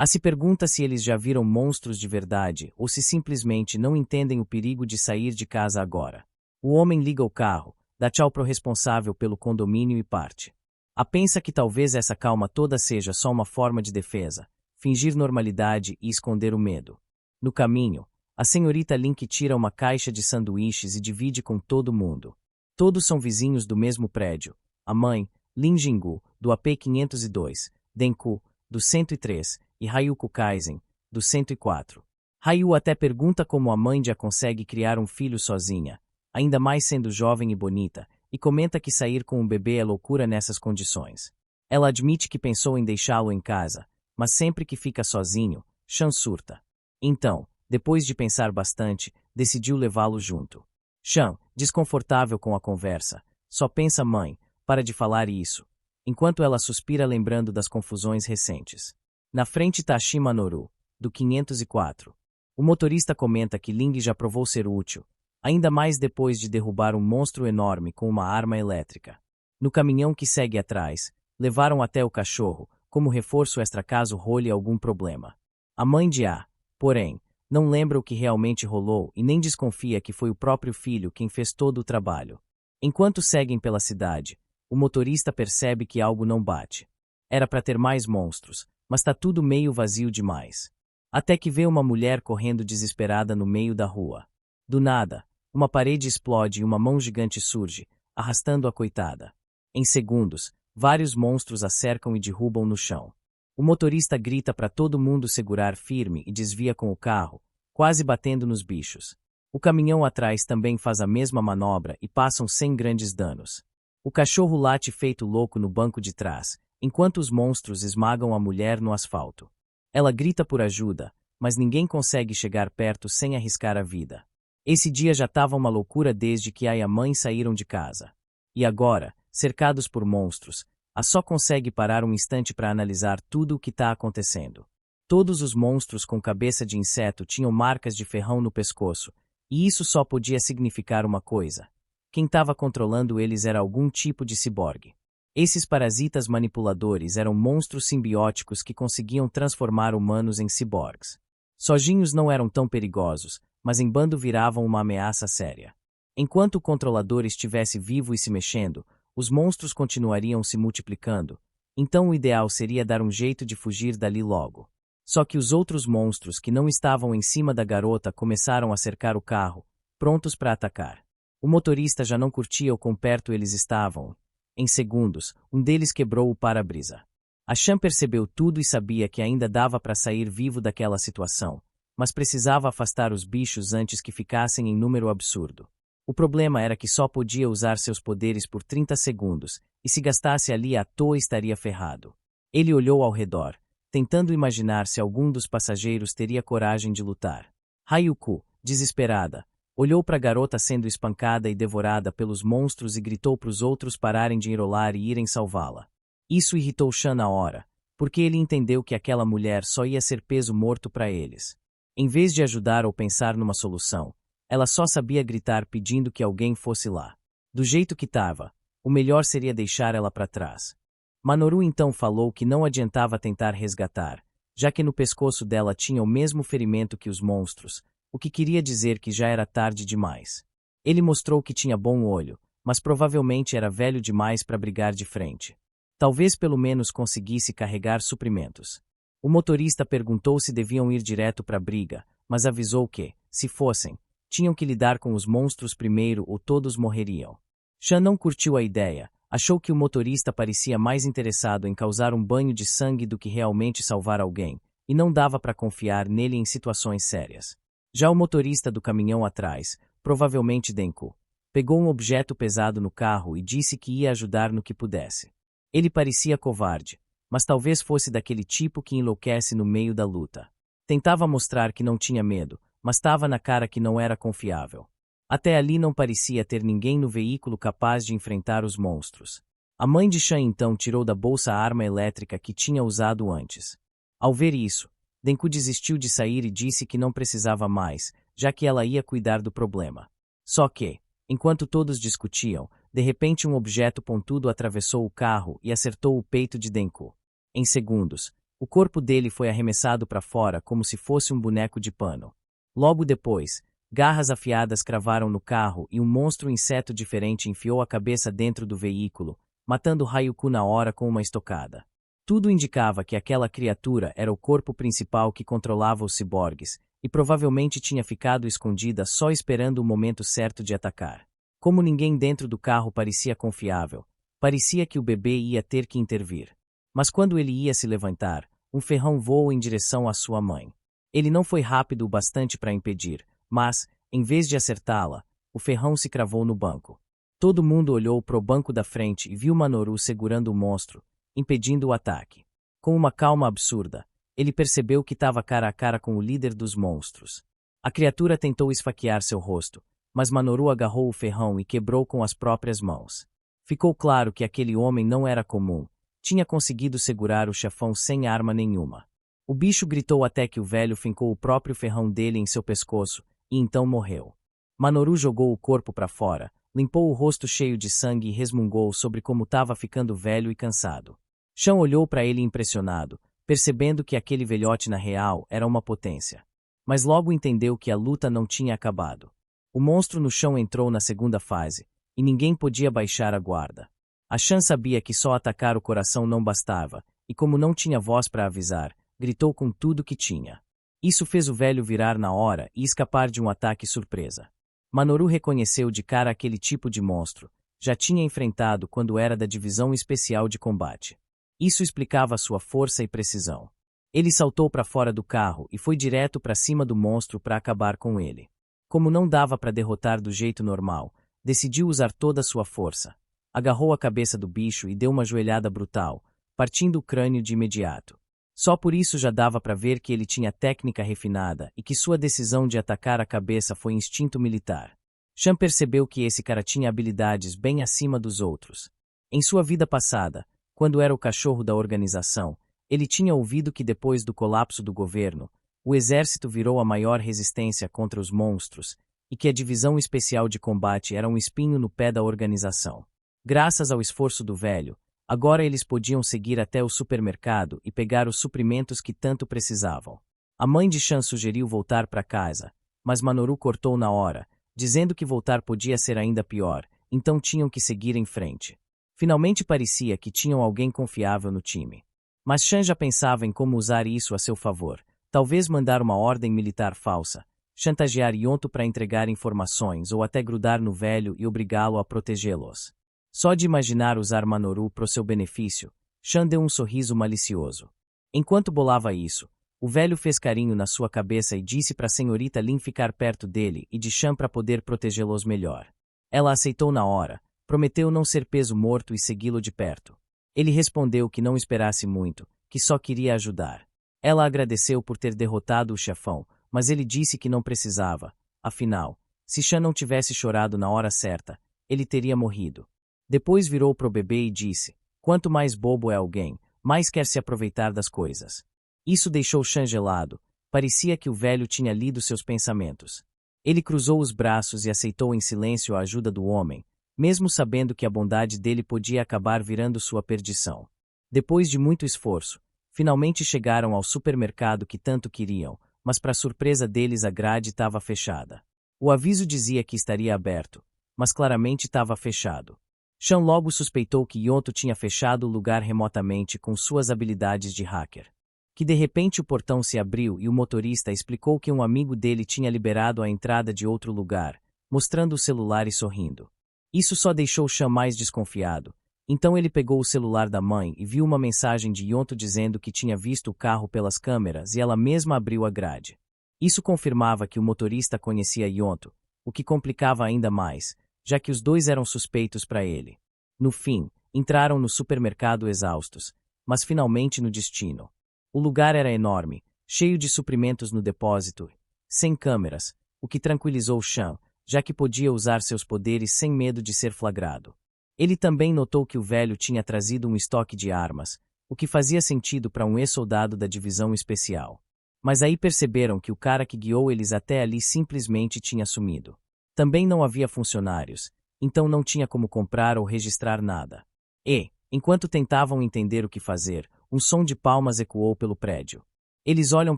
Se pergunta se eles já viram monstros de verdade ou se simplesmente não entendem o perigo de sair de casa agora. O homem liga o carro, dá tchau pro responsável pelo condomínio e parte. A pensa que talvez essa calma toda seja só uma forma de defesa, fingir normalidade e esconder o medo. No caminho, a senhorita Link tira uma caixa de sanduíches e divide com todo mundo. Todos são vizinhos do mesmo prédio. A mãe, Lin Jingu, do AP 502, Denku, do 103, e Ryuko Kaizen, do 104. Ryu até pergunta como a mãe já consegue criar um filho sozinha, ainda mais sendo jovem e bonita, e comenta que sair com um bebê é loucura nessas condições. Ela admite que pensou em deixá-lo em casa, mas sempre que fica sozinho, Chan surta. Então, depois de pensar bastante, decidiu levá-lo junto. Chan, desconfortável com a conversa, só pensa mãe, para de falar isso, enquanto ela suspira lembrando das confusões recentes. Na frente Tashi Manoru, do 504. O motorista comenta que Ling já provou ser útil, ainda mais depois de derrubar um monstro enorme com uma arma elétrica. No caminhão que segue atrás, levaram até o cachorro, como reforço extra caso role algum problema. A mãe de A, porém, não lembra o que realmente rolou e nem desconfia que foi o próprio filho quem fez todo o trabalho. Enquanto seguem pela cidade, o motorista percebe que algo não bate. Era para ter mais monstros, mas tá tudo meio vazio demais. Até que vê uma mulher correndo desesperada no meio da rua. Do nada, uma parede explode e uma mão gigante surge, arrastando a coitada. Em segundos, vários monstros a cercam e derrubam no chão. O motorista grita para todo mundo segurar firme e desvia com o carro, quase batendo nos bichos. O caminhão atrás também faz a mesma manobra e passam sem grandes danos. O cachorro late feito louco no banco de trás, enquanto os monstros esmagam a mulher no asfalto. Ela grita por ajuda, mas ninguém consegue chegar perto sem arriscar a vida. Esse dia já estava uma loucura desde que a mãe saíram de casa. E agora, cercados por monstros, a só consegue parar um instante para analisar tudo o que está acontecendo. Todos os monstros com cabeça de inseto tinham marcas de ferrão no pescoço, e isso só podia significar uma coisa. Quem estava controlando eles era algum tipo de ciborgue. Esses parasitas manipuladores eram monstros simbióticos que conseguiam transformar humanos em ciborgues. Sozinhos não eram tão perigosos, mas em bando viravam uma ameaça séria. Enquanto o controlador estivesse vivo e se mexendo, os monstros continuariam se multiplicando, então o ideal seria dar um jeito de fugir dali logo. Só que os outros monstros que não estavam em cima da garota começaram a cercar o carro, prontos para atacar. O motorista já não curtia o quão perto eles estavam. Em segundos, um deles quebrou o para-brisa. A Chan percebeu tudo e sabia que ainda dava para sair vivo daquela situação, mas precisava afastar os bichos antes que ficassem em número absurdo. O problema era que só podia usar seus poderes por 30 segundos, e se gastasse ali à toa estaria ferrado. Ele olhou ao redor, tentando imaginar se algum dos passageiros teria coragem de lutar. Ryuko, desesperada, olhou para a garota sendo espancada e devorada pelos monstros e gritou para os outros pararem de enrolar e irem salvá-la. Isso irritou Chan na hora, porque ele entendeu que aquela mulher só ia ser peso morto para eles. Em vez de ajudar ou pensar numa solução, ela só sabia gritar pedindo que alguém fosse lá. Do jeito que estava, o melhor seria deixar ela para trás. Manoru então falou que não adiantava tentar resgatar, já que no pescoço dela tinha o mesmo ferimento que os monstros, o que queria dizer que já era tarde demais. Ele mostrou que tinha bom olho, mas provavelmente era velho demais para brigar de frente. Talvez pelo menos conseguisse carregar suprimentos. O motorista perguntou se deviam ir direto para a briga, mas avisou que, se fossem, tinham que lidar com os monstros primeiro ou todos morreriam. Chan não curtiu a ideia, achou que o motorista parecia mais interessado em causar um banho de sangue do que realmente salvar alguém, e não dava para confiar nele em situações sérias. Já o motorista do caminhão atrás, provavelmente Denko, pegou um objeto pesado no carro e disse que ia ajudar no que pudesse. Ele parecia covarde, mas talvez fosse daquele tipo que enlouquece no meio da luta. Tentava mostrar que não tinha medo, mas estava na cara que não era confiável. Até ali não parecia ter ninguém no veículo capaz de enfrentar os monstros. A mãe de Chan então tirou da bolsa a arma elétrica que tinha usado antes. Ao ver isso, Denku desistiu de sair e disse que não precisava mais, já que ela ia cuidar do problema. Só que, enquanto todos discutiam, de repente um objeto pontudo atravessou o carro e acertou o peito de Denku. Em segundos, o corpo dele foi arremessado para fora como se fosse um boneco de pano. Logo depois, garras afiadas cravaram no carro e um monstro inseto diferente enfiou a cabeça dentro do veículo, matando Ryuko na hora com uma estocada. Tudo indicava que aquela criatura era o corpo principal que controlava os ciborgues, e provavelmente tinha ficado escondida só esperando o momento certo de atacar. Como ninguém dentro do carro parecia confiável, parecia que o bebê ia ter que intervir. Mas quando ele ia se levantar, um ferrão voou em direção à sua mãe. Ele não foi rápido o bastante para impedir, mas, em vez de acertá-la, o ferrão se cravou no banco. Todo mundo olhou para o banco da frente e viu Manoru segurando o monstro, impedindo o ataque. Com uma calma absurda, ele percebeu que estava cara a cara com o líder dos monstros. A criatura tentou esfaquear seu rosto, mas Manoru agarrou o ferrão e quebrou com as próprias mãos. Ficou claro que aquele homem não era comum, tinha conseguido segurar o chefão sem arma nenhuma. O bicho gritou até que o velho fincou o próprio ferrão dele em seu pescoço, e então morreu. Manoru jogou o corpo para fora, limpou o rosto cheio de sangue e resmungou sobre como estava ficando velho e cansado. Shan olhou para ele impressionado, percebendo que aquele velhote na real era uma potência. Mas logo entendeu que a luta não tinha acabado. O monstro no chão entrou na segunda fase, e ninguém podia baixar a guarda. A Shan sabia que só atacar o coração não bastava, e como não tinha voz para avisar, gritou com tudo que tinha. Isso fez o velho virar na hora e escapar de um ataque surpresa. Manoru reconheceu de cara aquele tipo de monstro, já tinha enfrentado quando era da Divisão Especial de Combate. Isso explicava sua força e precisão. Ele saltou para fora do carro e foi direto para cima do monstro para acabar com ele. Como não dava para derrotar do jeito normal, decidiu usar toda a sua força. Agarrou a cabeça do bicho e deu uma joelhada brutal, partindo o crânio de imediato. Só por isso já dava para ver que ele tinha técnica refinada e que sua decisão de atacar a cabeça foi instinto militar. Shan percebeu que esse cara tinha habilidades bem acima dos outros. Em sua vida passada, quando era o cachorro da organização, ele tinha ouvido que depois do colapso do governo, o exército virou a maior resistência contra os monstros e que a Divisão Especial de Combate era um espinho no pé da organização. Graças ao esforço do velho, agora eles podiam seguir até o supermercado e pegar os suprimentos que tanto precisavam. A mãe de Shan sugeriu voltar para casa, mas Manoru cortou na hora, dizendo que voltar podia ser ainda pior, então tinham que seguir em frente. Finalmente parecia que tinham alguém confiável no time. Mas Shan já pensava em como usar isso a seu favor, talvez mandar uma ordem militar falsa, chantagear Yonto para entregar informações ou até grudar no velho e obrigá-lo a protegê-los. Só de imaginar usar Manoru pro seu benefício, Shan deu um sorriso malicioso. Enquanto bolava isso, o velho fez carinho na sua cabeça e disse para a senhorita Lin ficar perto dele e de Shan para poder protegê-los melhor. Ela aceitou na hora, prometeu não ser peso morto e segui-lo de perto. Ele respondeu que não esperasse muito, que só queria ajudar. Ela agradeceu por ter derrotado o chefão, mas ele disse que não precisava. Afinal, se Shan não tivesse chorado na hora certa, ele teria morrido. Depois virou pro bebê e disse, quanto mais bobo é alguém, mais quer se aproveitar das coisas. Isso deixou Shan gelado, parecia que o velho tinha lido seus pensamentos. Ele cruzou os braços e aceitou em silêncio a ajuda do homem, mesmo sabendo que a bondade dele podia acabar virando sua perdição. Depois de muito esforço, finalmente chegaram ao supermercado que tanto queriam, mas para surpresa deles a grade estava fechada. O aviso dizia que estaria aberto, mas claramente estava fechado. Shan logo suspeitou que Yonto tinha fechado o lugar remotamente com suas habilidades de hacker. Que de repente o portão se abriu e o motorista explicou que um amigo dele tinha liberado a entrada de outro lugar, mostrando o celular e sorrindo. Isso só deixou Shan mais desconfiado. Então ele pegou o celular da mãe e viu uma mensagem de Yonto dizendo que tinha visto o carro pelas câmeras e ela mesma abriu a grade. Isso confirmava que o motorista conhecia Yonto, o que complicava ainda mais, já que os dois eram suspeitos para ele. No fim, entraram no supermercado exaustos, mas finalmente no destino. O lugar era enorme, cheio de suprimentos no depósito, sem câmeras, o que tranquilizou Shan, já que podia usar seus poderes sem medo de ser flagrado. Ele também notou que o velho tinha trazido um estoque de armas, o que fazia sentido para um ex-soldado da divisão especial. Mas aí perceberam que o cara que guiou eles até ali simplesmente tinha sumido. Também não havia funcionários, então não tinha como comprar ou registrar nada. E, enquanto tentavam entender o que fazer, um som de palmas ecoou pelo prédio. Eles olham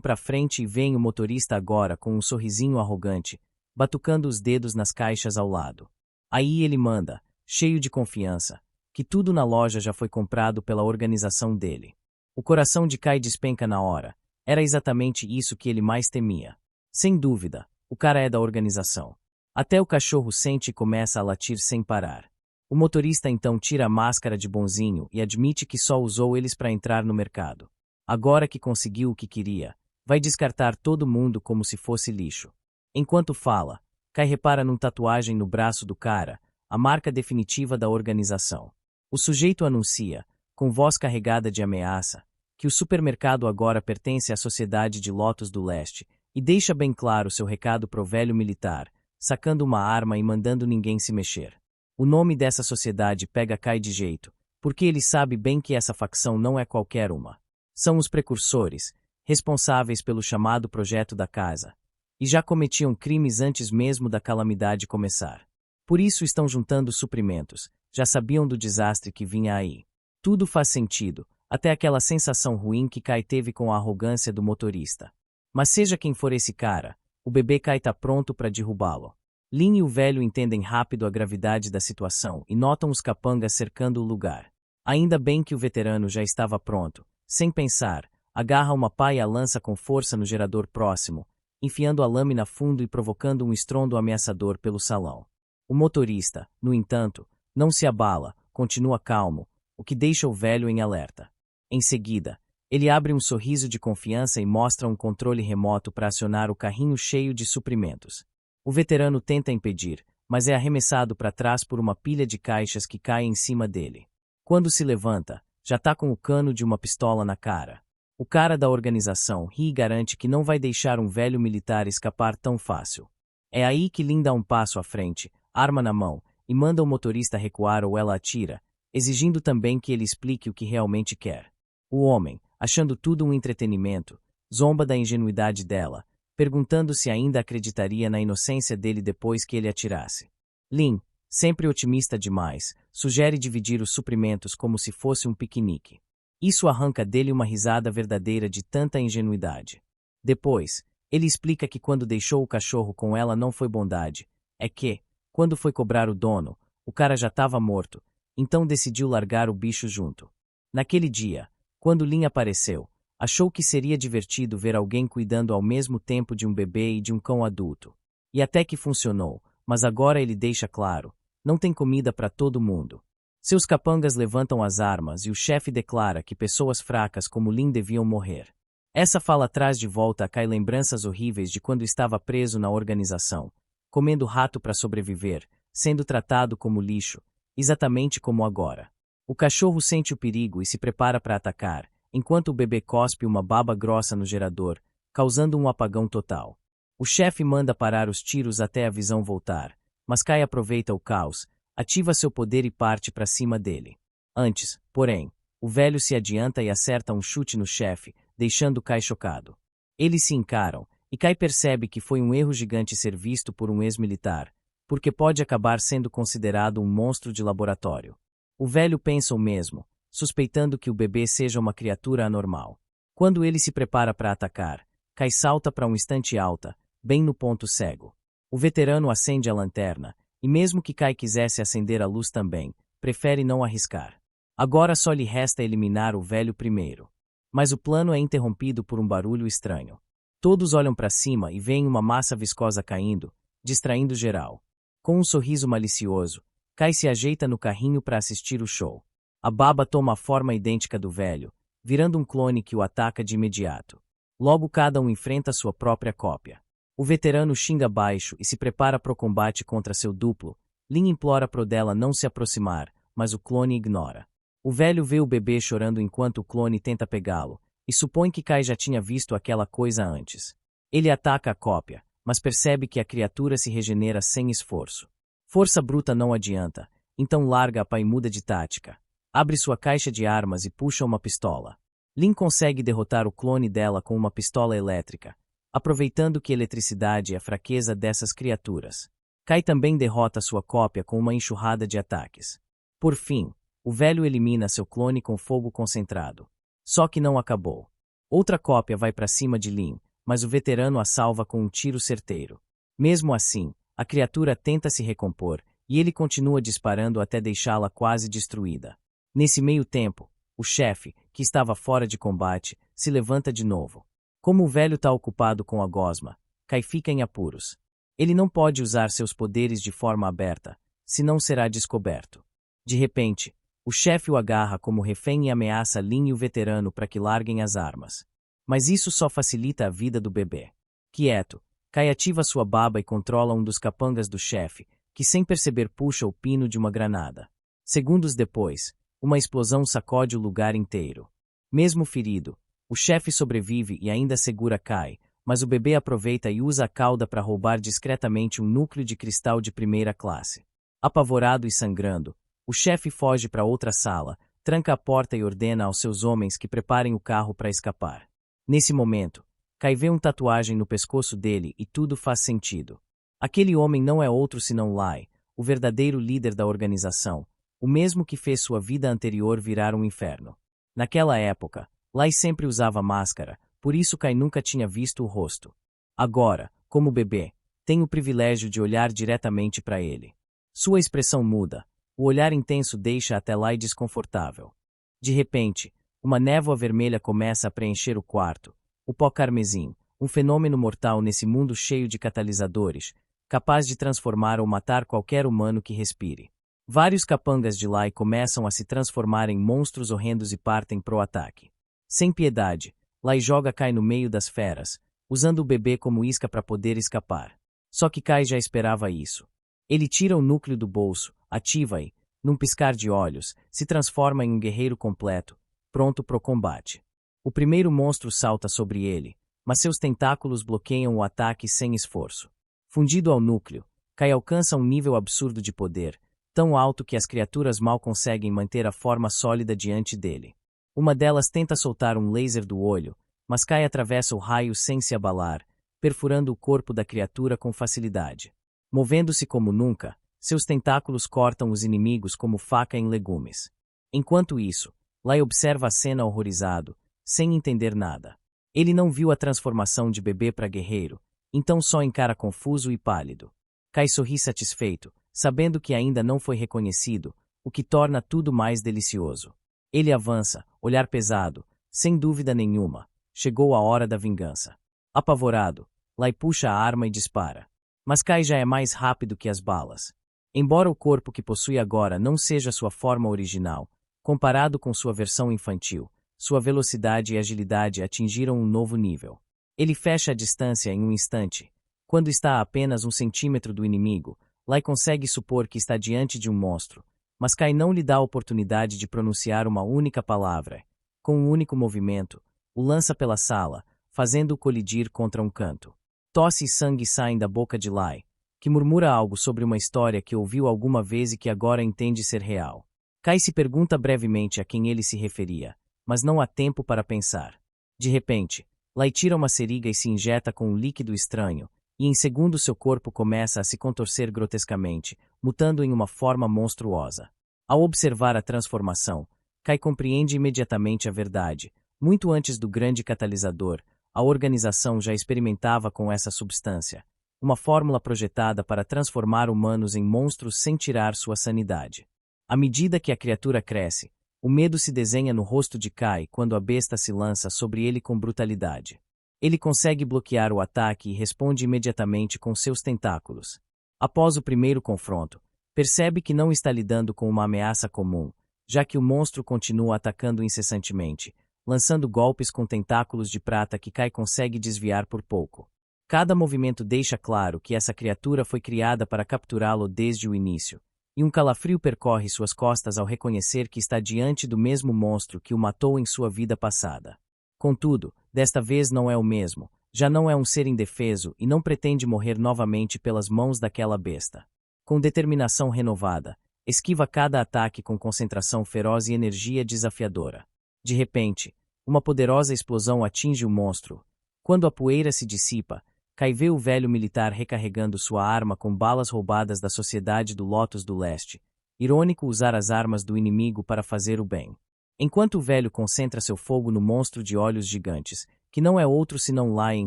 para frente e veem o motorista agora com um sorrisinho arrogante, batucando os dedos nas caixas ao lado. Aí ele manda, cheio de confiança, que tudo na loja já foi comprado pela organização dele. O coração de Kai despenca na hora. Era exatamente isso que ele mais temia. Sem dúvida, o cara é da organização. Até o cachorro sente e começa a latir sem parar. O motorista então tira a máscara de bonzinho e admite que só usou eles para entrar no mercado. Agora que conseguiu o que queria, vai descartar todo mundo como se fosse lixo. Enquanto fala, Kai repara numa tatuagem no braço do cara, a marca definitiva da organização. O sujeito anuncia, com voz carregada de ameaça, que o supermercado agora pertence à Sociedade de Lotus do Leste e deixa bem claro seu recado pro velho militar, sacando uma arma e mandando ninguém se mexer. O nome dessa sociedade pega Kai de jeito, porque ele sabe bem que essa facção não é qualquer uma. São os precursores, responsáveis pelo chamado Projeto da Casa, e já cometiam crimes antes mesmo da calamidade começar. Por isso estão juntando suprimentos, já sabiam do desastre que vinha aí. Tudo faz sentido, até aquela sensação ruim que Kai teve com a arrogância do motorista. Mas seja quem for esse cara, o bebê Kai tá pronto para derrubá-lo. Lin e o velho entendem rápido a gravidade da situação e notam os capangas cercando o lugar. Ainda bem que o veterano já estava pronto. Sem pensar, agarra uma pá e a lança com força no gerador próximo, enfiando a lâmina fundo e provocando um estrondo ameaçador pelo salão. O motorista, no entanto, não se abala, continua calmo, o que deixa o velho em alerta. Em seguida, ele abre um sorriso de confiança e mostra um controle remoto para acionar o carrinho cheio de suprimentos. O veterano tenta impedir, mas é arremessado para trás por uma pilha de caixas que cai em cima dele. Quando se levanta, já tá com o cano de uma pistola na cara. O cara da organização ri e garante que não vai deixar um velho militar escapar tão fácil. É aí que Lin dá um passo à frente, arma na mão, e manda o motorista recuar ou ela atira, exigindo também que ele explique o que realmente quer. O homem, achando tudo um entretenimento, zomba da ingenuidade dela, perguntando se ainda acreditaria na inocência dele depois que ele atirasse. Lin, sempre otimista demais, sugere dividir os suprimentos como se fosse um piquenique. Isso arranca dele uma risada verdadeira de tanta ingenuidade. Depois, ele explica que quando deixou o cachorro com ela não foi bondade, é que, quando foi cobrar o dono, o cara já estava morto, então decidiu largar o bicho junto. Naquele dia, quando Lin apareceu, achou que seria divertido ver alguém cuidando ao mesmo tempo de um bebê e de um cão adulto. E até que funcionou, mas agora ele deixa claro, não tem comida para todo mundo. Seus capangas levantam as armas e o chefe declara que pessoas fracas como Lin deviam morrer. Essa fala traz de volta a Kai lembranças horríveis de quando estava preso na organização, comendo rato para sobreviver, sendo tratado como lixo, exatamente como agora. O cachorro sente o perigo e se prepara para atacar, enquanto o bebê cospe uma baba grossa no gerador, causando um apagão total. O chefe manda parar os tiros até a visão voltar, mas Kai aproveita o caos, ativa seu poder e parte para cima dele. Antes, porém, o velho se adianta e acerta um chute no chefe, deixando Kai chocado. Eles se encaram, e Kai percebe que foi um erro gigante ser visto por um ex-militar, porque pode acabar sendo considerado um monstro de laboratório. O velho pensa o mesmo, suspeitando que o bebê seja uma criatura anormal. Quando ele se prepara para atacar, Kai salta para um instante alta, bem no ponto cego. O veterano acende a lanterna, e mesmo que Kai quisesse acender a luz também, prefere não arriscar. Agora só lhe resta eliminar o velho primeiro. Mas o plano é interrompido por um barulho estranho. Todos olham para cima e veem uma massa viscosa caindo, distraindo geral. Com um sorriso malicioso, Kai se ajeita no carrinho para assistir o show. A baba toma a forma idêntica do velho, virando um clone que o ataca de imediato. Logo cada um enfrenta sua própria cópia. O veterano xinga baixo e se prepara para o combate contra seu duplo. Lin implora pro dela não se aproximar, mas o clone ignora. O velho vê o bebê chorando enquanto o clone tenta pegá-lo, e supõe que Kai já tinha visto aquela coisa antes. Ele ataca a cópia, mas percebe que a criatura se regenera sem esforço. Força bruta não adianta, então larga a pá e muda de tática. Abre sua caixa de armas e puxa uma pistola. Lin consegue derrotar o clone dela com uma pistola elétrica, aproveitando que eletricidade é a fraqueza dessas criaturas. Kai também derrota sua cópia com uma enxurrada de ataques. Por fim, o velho elimina seu clone com fogo concentrado. Só que não acabou. Outra cópia vai para cima de Lin, mas o veterano a salva com um tiro certeiro. Mesmo assim, a criatura tenta se recompor, e ele continua disparando até deixá-la quase destruída. Nesse meio tempo, o chefe, que estava fora de combate, se levanta de novo. Como o velho está ocupado com a gosma, Kai fica em apuros. Ele não pode usar seus poderes de forma aberta, senão será descoberto. De repente, o chefe o agarra como refém e ameaça Lin e o veterano para que larguem as armas. Mas isso só facilita a vida do bebê. Quieto, Kai ativa sua baba e controla um dos capangas do chefe, que sem perceber puxa o pino de uma granada. Segundos depois, uma explosão sacode o lugar inteiro. Mesmo ferido, o chefe sobrevive e ainda segura Kai, mas o bebê aproveita e usa a cauda para roubar discretamente um núcleo de cristal de primeira classe. Apavorado e sangrando, o chefe foge para outra sala, tranca a porta e ordena aos seus homens que preparem o carro para escapar. Nesse momento, Kai vê uma tatuagem no pescoço dele e tudo faz sentido. Aquele homem não é outro senão Lai, o verdadeiro líder da organização, o mesmo que fez sua vida anterior virar um inferno. Naquela época, Lai sempre usava máscara, por isso Kai nunca tinha visto o rosto. Agora, como bebê, tem o privilégio de olhar diretamente para ele. Sua expressão muda, o olhar intenso deixa até Lai desconfortável. De repente, uma névoa vermelha começa a preencher o quarto, o pó carmesim, um fenômeno mortal nesse mundo cheio de catalisadores, capaz de transformar ou matar qualquer humano que respire. Vários capangas de Lai começam a se transformar em monstros horrendos e partem pro ataque. Sem piedade, Lai joga Kai no meio das feras, usando o bebê como isca para poder escapar. Só que Kai já esperava isso. Ele tira o núcleo do bolso, ativa e, num piscar de olhos, se transforma em um guerreiro completo, pronto pro combate. O primeiro monstro salta sobre ele, mas seus tentáculos bloqueiam o ataque sem esforço. Fundido ao núcleo, Kai alcança um nível absurdo de poder, tão alto que as criaturas mal conseguem manter a forma sólida diante dele. Uma delas tenta soltar um laser do olho, mas Kai atravessa o raio sem se abalar, perfurando o corpo da criatura com facilidade. Movendo-se como nunca, seus tentáculos cortam os inimigos como faca em legumes. Enquanto isso, Lai observa a cena horrorizado, sem entender nada. Ele não viu a transformação de bebê para guerreiro, então só encara confuso e pálido. Kai sorri satisfeito, sabendo que ainda não foi reconhecido, o que torna tudo mais delicioso. Ele avança, olhar pesado, sem dúvida nenhuma. Chegou a hora da vingança. Apavorado, Lai puxa a arma e dispara. Mas Kai já é mais rápido que as balas. Embora o corpo que possui agora não seja sua forma original, comparado com sua versão infantil, sua velocidade e agilidade atingiram um novo nível. Ele fecha a distância em um instante. Quando está a apenas 1 centímetro do inimigo, Lai consegue supor que está diante de um monstro, mas Kai não lhe dá a oportunidade de pronunciar uma única palavra. Com um único movimento, o lança pela sala, fazendo-o colidir contra um canto. Tosse e sangue saem da boca de Lai, que murmura algo sobre uma história que ouviu alguma vez e que agora entende ser real. Kai se pergunta brevemente a quem ele se referia, mas não há tempo para pensar. De repente, Lai tira uma seringa e se injeta com um líquido estranho, e em segundos seu corpo começa a se contorcer grotescamente, mutando em uma forma monstruosa. Ao observar a transformação, Kai compreende imediatamente a verdade. Muito antes do grande catalisador, a organização já experimentava com essa substância, uma fórmula projetada para transformar humanos em monstros sem tirar sua sanidade. À medida que a criatura cresce, o medo se desenha no rosto de Kai quando a besta se lança sobre ele com brutalidade. Ele consegue bloquear o ataque e responde imediatamente com seus tentáculos. Após o primeiro confronto, percebe que não está lidando com uma ameaça comum, já que o monstro continua atacando incessantemente, lançando golpes com tentáculos de prata que Kai consegue desviar por pouco. Cada movimento deixa claro que essa criatura foi criada para capturá-lo desde o início, e um calafrio percorre suas costas ao reconhecer que está diante do mesmo monstro que o matou em sua vida passada. Contudo, desta vez não é o mesmo, já não é um ser indefeso e não pretende morrer novamente pelas mãos daquela besta. Com determinação renovada, esquiva cada ataque com concentração feroz e energia desafiadora. De repente, uma poderosa explosão atinge o monstro. Quando a poeira se dissipa, Kai vê o velho militar recarregando sua arma com balas roubadas da sociedade do Lotus do Leste. Irônico usar as armas do inimigo para fazer o bem. Enquanto o velho concentra seu fogo no monstro de olhos gigantes, que não é outro senão Lai em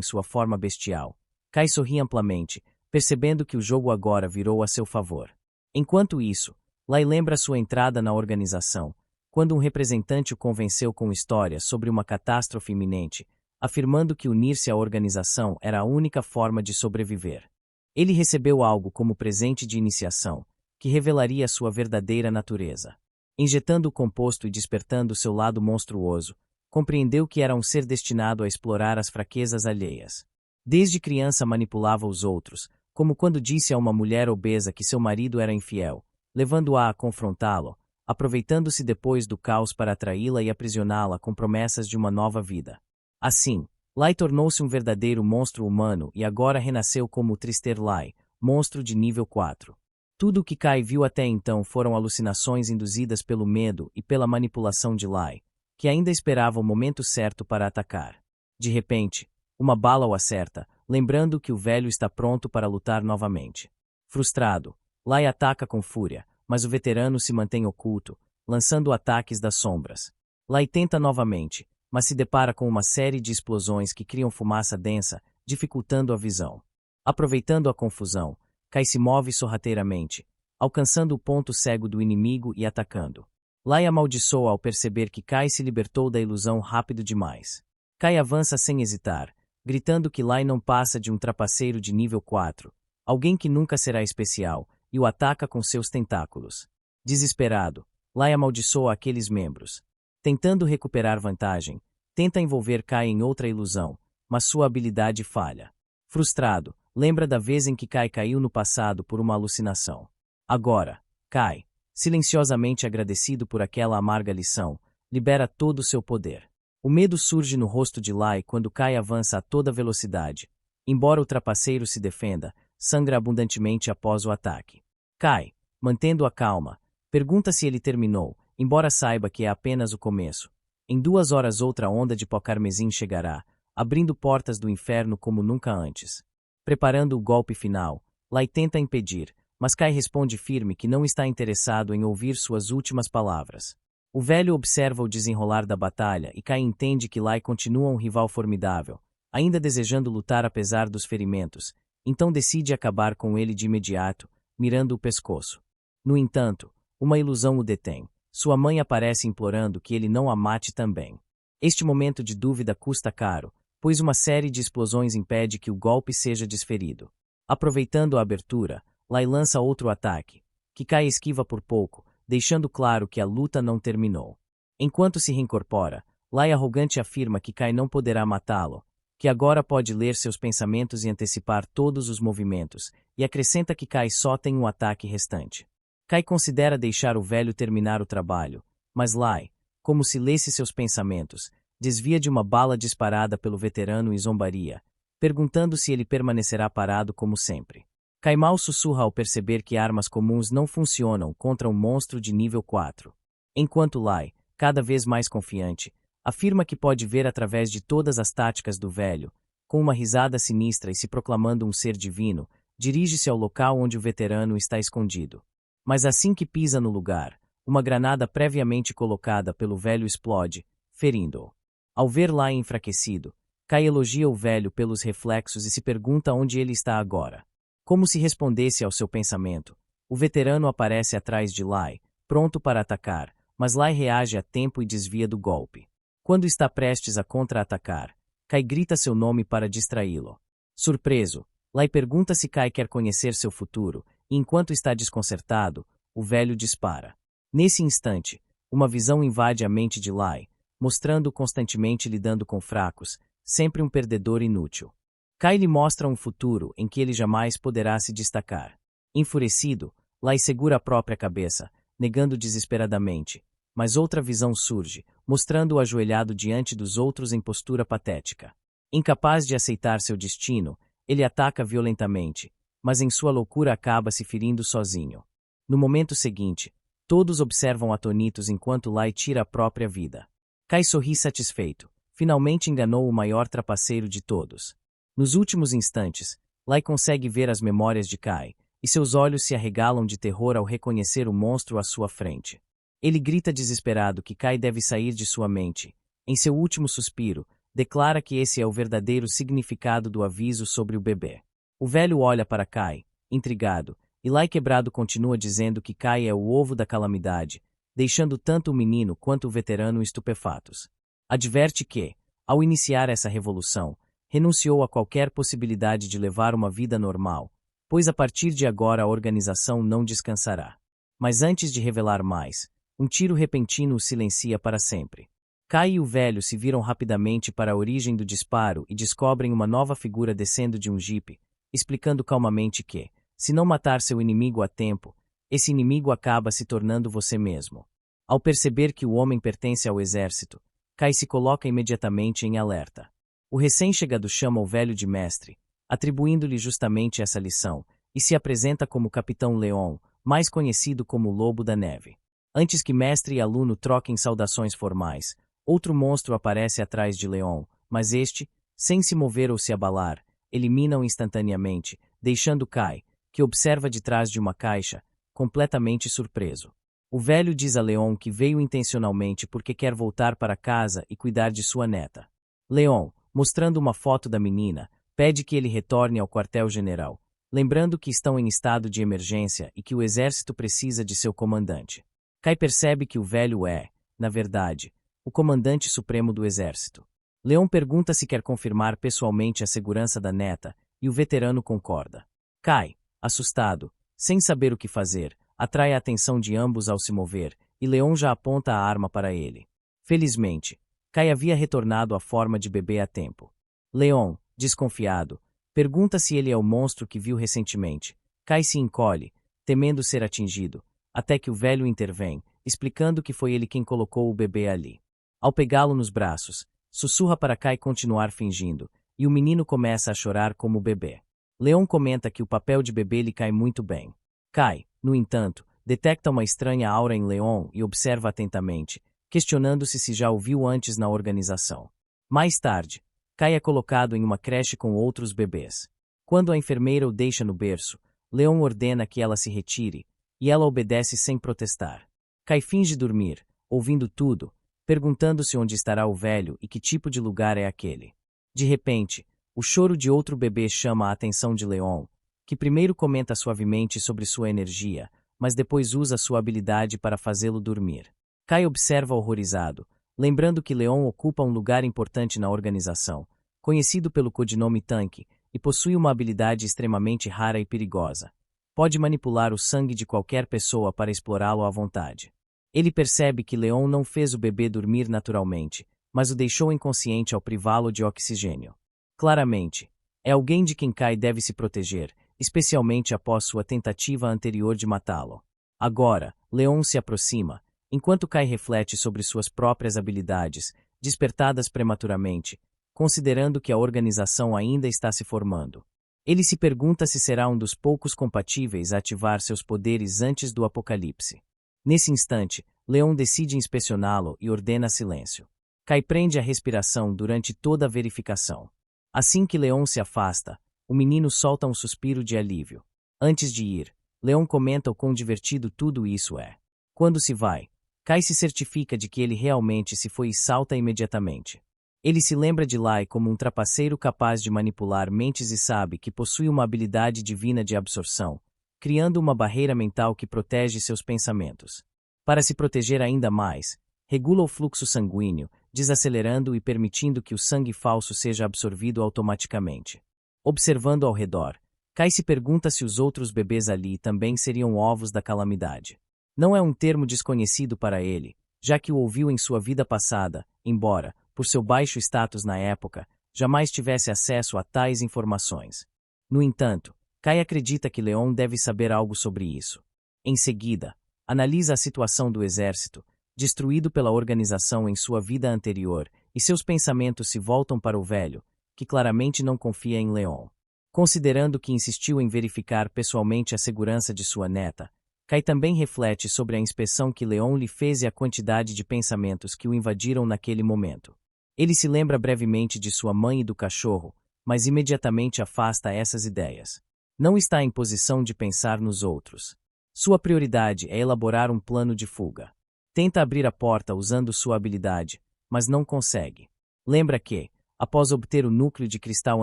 sua forma bestial, Kai sorri amplamente, percebendo que o jogo agora virou a seu favor. Enquanto isso, Lai lembra sua entrada na organização, quando um representante o convenceu com histórias sobre uma catástrofe iminente, afirmando que unir-se à organização era a única forma de sobreviver. Ele recebeu algo como presente de iniciação, que revelaria sua verdadeira natureza. Injetando o composto e despertando seu lado monstruoso, compreendeu que era um ser destinado a explorar as fraquezas alheias. Desde criança manipulava os outros, como quando disse a uma mulher obesa que seu marido era infiel, levando-a a confrontá-lo, aproveitando-se depois do caos para atraí-la e aprisioná-la com promessas de uma nova vida. Assim, Lai tornou-se um verdadeiro monstro humano e agora renasceu como o Trister Lai, monstro de nível 4. Tudo o que Kai viu até então foram alucinações induzidas pelo medo e pela manipulação de Lai, que ainda esperava o momento certo para atacar. De repente, uma bala o acerta, lembrando que o velho está pronto para lutar novamente. Frustrado, Lai ataca com fúria, mas o veterano se mantém oculto, lançando ataques das sombras. Lai tenta novamente, mas se depara com uma série de explosões que criam fumaça densa, dificultando a visão. Aproveitando a confusão, Kai se move sorrateiramente, alcançando o ponto cego do inimigo e atacando. Lai amaldiçoa ao perceber que Kai se libertou da ilusão rápido demais. Kai avança sem hesitar, gritando que Lai não passa de um trapaceiro de nível 4, alguém que nunca será especial, e o ataca com seus tentáculos. Desesperado, Lai amaldiçoa aqueles membros. Tentando recuperar vantagem, tenta envolver Kai em outra ilusão, mas sua habilidade falha. Frustrado, lembra da vez em que Kai caiu no passado por uma alucinação. Agora, Kai, silenciosamente agradecido por aquela amarga lição, libera todo o seu poder. O medo surge no rosto de Lai quando Kai avança a toda velocidade. Embora o trapaceiro se defenda, sangra abundantemente após o ataque. Kai, mantendo a calma, pergunta se ele terminou, embora saiba que é apenas o começo. Em 2 horas outra onda de pó carmesim chegará, abrindo portas do inferno como nunca antes. Preparando o golpe final, Lai tenta impedir, mas Kai responde firme que não está interessado em ouvir suas últimas palavras. O velho observa o desenrolar da batalha e Kai entende que Lai continua um rival formidável, ainda desejando lutar apesar dos ferimentos, então decide acabar com ele de imediato, mirando o pescoço. No entanto, uma ilusão o detém. Sua mãe aparece implorando que ele não a mate também. Este momento de dúvida custa caro, pois uma série de explosões impede que o golpe seja desferido. Aproveitando a abertura, Lai lança outro ataque, que Kai esquiva por pouco, deixando claro que a luta não terminou. Enquanto se reincorpora, Lai arrogante afirma que Kai não poderá matá-lo, que agora pode ler seus pensamentos e antecipar todos os movimentos, e acrescenta que Kai só tem um ataque restante. Kai considera deixar o velho terminar o trabalho, mas Lai, como se lesse seus pensamentos, desvia de uma bala disparada pelo veterano e zombaria, perguntando se ele permanecerá parado como sempre. Kai mal sussurra ao perceber que armas comuns não funcionam contra um monstro de nível 4. Enquanto Lai, cada vez mais confiante, afirma que pode ver através de todas as táticas do velho, com uma risada sinistra e se proclamando um ser divino, dirige-se ao local onde o veterano está escondido. Mas assim que pisa no lugar, uma granada previamente colocada pelo velho explode, ferindo-o. Ao ver Lai enfraquecido, Kai elogia o velho pelos reflexos e se pergunta onde ele está agora. Como se respondesse ao seu pensamento, o veterano aparece atrás de Lai, pronto para atacar, mas Lai reage a tempo e desvia do golpe. Quando está prestes a contra-atacar, Kai grita seu nome para distraí-lo. Surpreso, Lai pergunta se Kai quer conhecer seu futuro, e enquanto está desconcertado, o velho dispara. Nesse instante, uma visão invade a mente de Lai, mostrando-o constantemente lidando com fracos, sempre um perdedor inútil. Kai lhe mostra um futuro em que ele jamais poderá se destacar. Enfurecido, Lai segura a própria cabeça, negando desesperadamente, mas outra visão surge, mostrando-o ajoelhado diante dos outros em postura patética. Incapaz de aceitar seu destino, ele ataca violentamente, mas em sua loucura acaba se ferindo sozinho. No momento seguinte, todos observam atonitos enquanto Lai tira a própria vida. Kai sorri satisfeito, finalmente enganou o maior trapaceiro de todos. Nos últimos instantes, Lai consegue ver as memórias de Kai, e seus olhos se arregalam de terror ao reconhecer o monstro à sua frente. Ele grita desesperado que Kai deve sair de sua mente. Em seu último suspiro, declara que esse é o verdadeiro significado do aviso sobre o bebê. O velho olha para Kai, intrigado, Eli Quebrado continua dizendo que Kai é o ovo da calamidade, deixando tanto o menino quanto o veterano estupefatos. Adverte que, ao iniciar essa revolução, renunciou a qualquer possibilidade de levar uma vida normal, pois a partir de agora a organização não descansará. Mas antes de revelar mais, um tiro repentino o silencia para sempre. Kai e o velho se viram rapidamente para a origem do disparo e descobrem uma nova figura descendo de um jipe, explicando calmamente que, se não matar seu inimigo a tempo, esse inimigo acaba se tornando você mesmo. Ao perceber que o homem pertence ao exército, Kai se coloca imediatamente em alerta. O recém-chegado chama o velho de mestre, atribuindo-lhe justamente essa lição, e se apresenta como Capitão Leon, mais conhecido como Lobo da Neve. Antes que mestre e aluno troquem saudações formais, outro monstro aparece atrás de Leon, mas este, sem se mover ou se abalar, elimina-o instantaneamente, deixando Kai, que observa de trás de uma caixa, completamente surpreso. O velho diz a Leon que veio intencionalmente porque quer voltar para casa e cuidar de sua neta. Leon, mostrando uma foto da menina, pede que ele retorne ao quartel-general, lembrando que estão em estado de emergência e que o exército precisa de seu comandante. Kai percebe que o velho é, na verdade, o comandante supremo do exército. Leon pergunta se quer confirmar pessoalmente a segurança da neta, e o veterano concorda. Kai, assustado, sem saber o que fazer, atrai a atenção de ambos ao se mover, e Leon já aponta a arma para ele. Felizmente, Kai havia retornado à forma de bebê a tempo. Leon, desconfiado, pergunta se ele é o monstro que viu recentemente. Kai se encolhe, temendo ser atingido, até que o velho intervém, explicando que foi ele quem colocou o bebê ali. Ao pegá-lo nos braços, sussurra para Kai continuar fingindo, e o menino começa a chorar como o bebê. Leon comenta que o papel de bebê lhe cai muito bem. Kai, no entanto, detecta uma estranha aura em Leon e observa atentamente, questionando-se se já o viu antes na organização. Mais tarde, Kai é colocado em uma creche com outros bebês. Quando a enfermeira o deixa no berço, Leon ordena que ela se retire, e ela obedece sem protestar. Kai finge dormir, ouvindo tudo, perguntando-se onde estará o velho e que tipo de lugar é aquele. De repente, o choro de outro bebê chama a atenção de Leon, que primeiro comenta suavemente sobre sua energia, mas depois usa sua habilidade para fazê-lo dormir. Kai observa horrorizado, lembrando que Leon ocupa um lugar importante na organização, conhecido pelo codinome Tanque, e possui uma habilidade extremamente rara e perigosa. Pode manipular o sangue de qualquer pessoa para explorá-lo à vontade. Ele percebe que Leon não fez o bebê dormir naturalmente, mas o deixou inconsciente ao privá-lo de oxigênio. Claramente, é alguém de quem Kai deve se proteger, especialmente após sua tentativa anterior de matá-lo. Agora, Leon se aproxima, enquanto Kai reflete sobre suas próprias habilidades, despertadas prematuramente, considerando que a organização ainda está se formando. Ele se pergunta se será um dos poucos compatíveis a ativar seus poderes antes do apocalipse. Nesse instante, Leon decide inspecioná-lo e ordena silêncio. Kai prende a respiração durante toda a verificação. Assim que Leon se afasta, o menino solta um suspiro de alívio. Antes de ir, Leon comenta o quão divertido tudo isso é. Quando se vai, Kai se certifica de que ele realmente se foi e salta imediatamente. Ele se lembra de Lai como um trapaceiro capaz de manipular mentes e sabe que possui uma habilidade divina de absorção, criando uma barreira mental que protege seus pensamentos. Para se proteger ainda mais, regula o fluxo sanguíneo, desacelerando e permitindo que o sangue falso seja absorvido automaticamente. Observando ao redor, Kai se pergunta se os outros bebês ali também seriam ovos da calamidade. Não é um termo desconhecido para ele, já que o ouviu em sua vida passada, embora, por seu baixo status na época, jamais tivesse acesso a tais informações. No entanto, Kai acredita que Leon deve saber algo sobre isso. Em seguida, analisa a situação do exército, destruído pela organização em sua vida anterior, e seus pensamentos se voltam para o velho, que claramente não confia em Leon. Considerando que insistiu em verificar pessoalmente a segurança de sua neta, Kai também reflete sobre a inspeção que Leon lhe fez e a quantidade de pensamentos que o invadiram naquele momento. Ele se lembra brevemente de sua mãe e do cachorro, mas imediatamente afasta essas ideias. Não está em posição de pensar nos outros. Sua prioridade é elaborar um plano de fuga. Tenta abrir a porta usando sua habilidade, mas não consegue. Lembra que, após obter o núcleo de cristal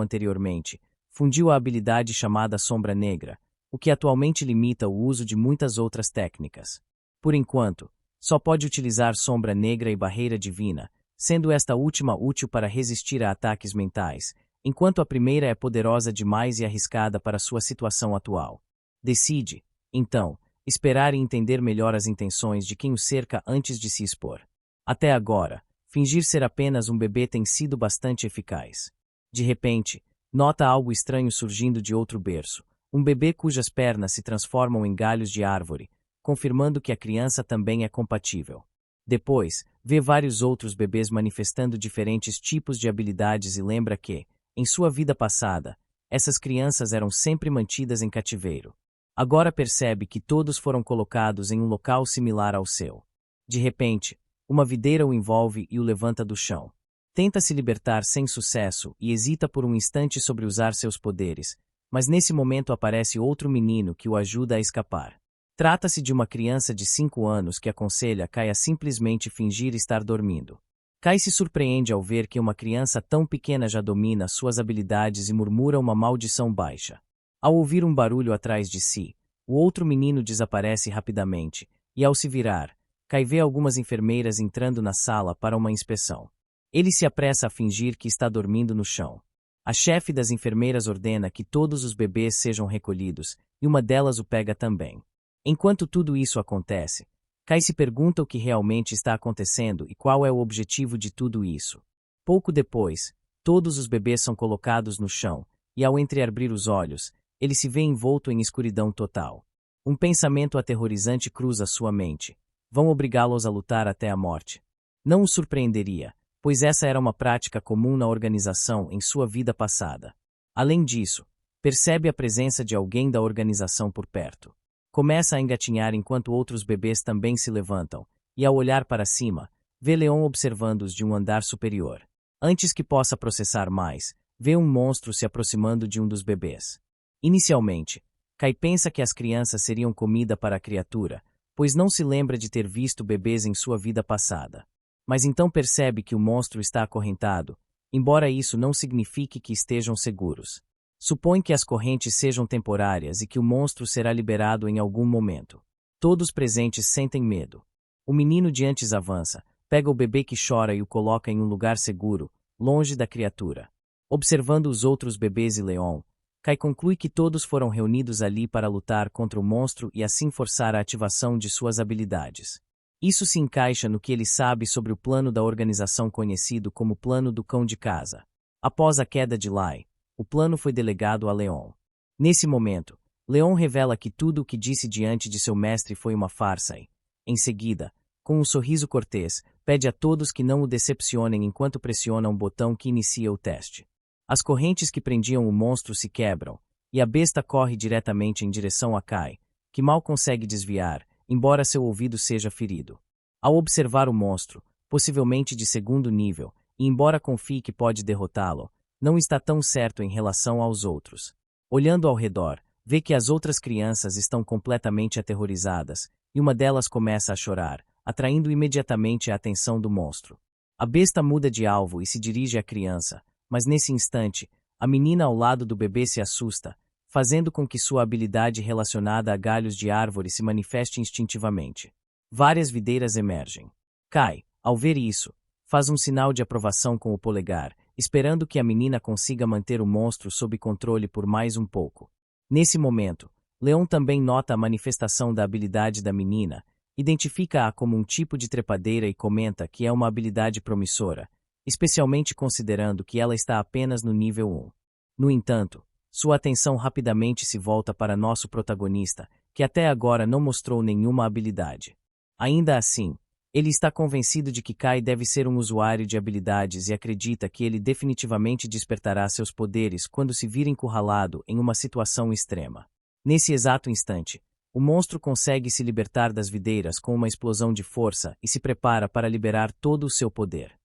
anteriormente, fundiu a habilidade chamada Sombra Negra, o que atualmente limita o uso de muitas outras técnicas. Por enquanto, só pode utilizar sombra negra e barreira divina, sendo esta última útil para resistir a ataques mentais, enquanto a primeira é poderosa demais e arriscada para sua situação atual. Decide, então, esperar e entender melhor as intenções de quem o cerca antes de se expor. Até agora, fingir ser apenas um bebê tem sido bastante eficaz. De repente, nota algo estranho surgindo de outro berço, um bebê cujas pernas se transformam em galhos de árvore, confirmando que a criança também é compatível. Depois, vê vários outros bebês manifestando diferentes tipos de habilidades e lembra que, em sua vida passada, essas crianças eram sempre mantidas em cativeiro. Agora percebe que todos foram colocados em um local similar ao seu. De repente, uma videira o envolve e o levanta do chão. Tenta se libertar sem sucesso e hesita por um instante sobre usar seus poderes, mas nesse momento aparece outro menino que o ajuda a escapar. Trata-se de uma criança de 5 anos que aconselha Kai a simplesmente fingir estar dormindo. Kai se surpreende ao ver que uma criança tão pequena já domina suas habilidades e murmura uma maldição baixa. Ao ouvir um barulho atrás de si, o outro menino desaparece rapidamente, e ao se virar, Kai vê algumas enfermeiras entrando na sala para uma inspeção. Ele se apressa a fingir que está dormindo no chão. A chefe das enfermeiras ordena que todos os bebês sejam recolhidos, e uma delas o pega também. Enquanto tudo isso acontece, Kai se pergunta o que realmente está acontecendo e qual é o objetivo de tudo isso. Pouco depois, todos os bebês são colocados no chão, e ao entreabrir os olhos, ele se vê envolto em escuridão total. Um pensamento aterrorizante cruza sua mente. Vão obrigá-los a lutar até a morte. Não o surpreenderia, pois essa era uma prática comum na organização em sua vida passada. Além disso, percebe a presença de alguém da organização por perto. Começa a engatinhar enquanto outros bebês também se levantam, e ao olhar para cima, vê Leon observando-os de um andar superior. Antes que possa processar mais, vê um monstro se aproximando de um dos bebês. Inicialmente, Kai pensa que as crianças seriam comida para a criatura, pois não se lembra de ter visto bebês em sua vida passada. Mas então percebe que o monstro está acorrentado, embora isso não signifique que estejam seguros. Supõe que as correntes sejam temporárias e que o monstro será liberado em algum momento. Todos presentes sentem medo. O menino de antes avança, pega o bebê que chora e o coloca em um lugar seguro, longe da criatura. Observando os outros bebês e Leon, Kai conclui que todos foram reunidos ali para lutar contra o monstro e assim forçar a ativação de suas habilidades. Isso se encaixa no que ele sabe sobre o plano da organização conhecido como Plano do Cão de Casa. Após a queda de Lai, o plano foi delegado a Leon. Nesse momento, Leon revela que tudo o que disse diante de seu mestre foi uma farsa e, em seguida, com um sorriso cortês, pede a todos que não o decepcionem enquanto pressiona um botão que inicia o teste. As correntes que prendiam o monstro se quebram, e a besta corre diretamente em direção a Kai, que mal consegue desviar, embora seu ouvido seja ferido. Ao observar o monstro, possivelmente de segundo nível, e embora confie que pode derrotá-lo, não está tão certo em relação aos outros. Olhando ao redor, vê que as outras crianças estão completamente aterrorizadas, e uma delas começa a chorar, atraindo imediatamente a atenção do monstro. A besta muda de alvo e se dirige à criança, mas nesse instante, a menina ao lado do bebê se assusta, fazendo com que sua habilidade relacionada a galhos de árvore se manifeste instintivamente. Várias videiras emergem. Kai, ao ver isso, faz um sinal de aprovação com o polegar, esperando que a menina consiga manter o monstro sob controle por mais um pouco. Nesse momento, Leon também nota a manifestação da habilidade da menina, identifica-a como um tipo de trepadeira e comenta que é uma habilidade promissora, especialmente considerando que ela está apenas no nível 1. No entanto, sua atenção rapidamente se volta para nosso protagonista, que até agora não mostrou nenhuma habilidade. Ainda assim, ele está convencido de que Kai deve ser um usuário de habilidades e acredita que ele definitivamente despertará seus poderes quando se vir encurralado em uma situação extrema. Nesse exato instante, o monstro consegue se libertar das videiras com uma explosão de força e se prepara para liberar todo o seu poder.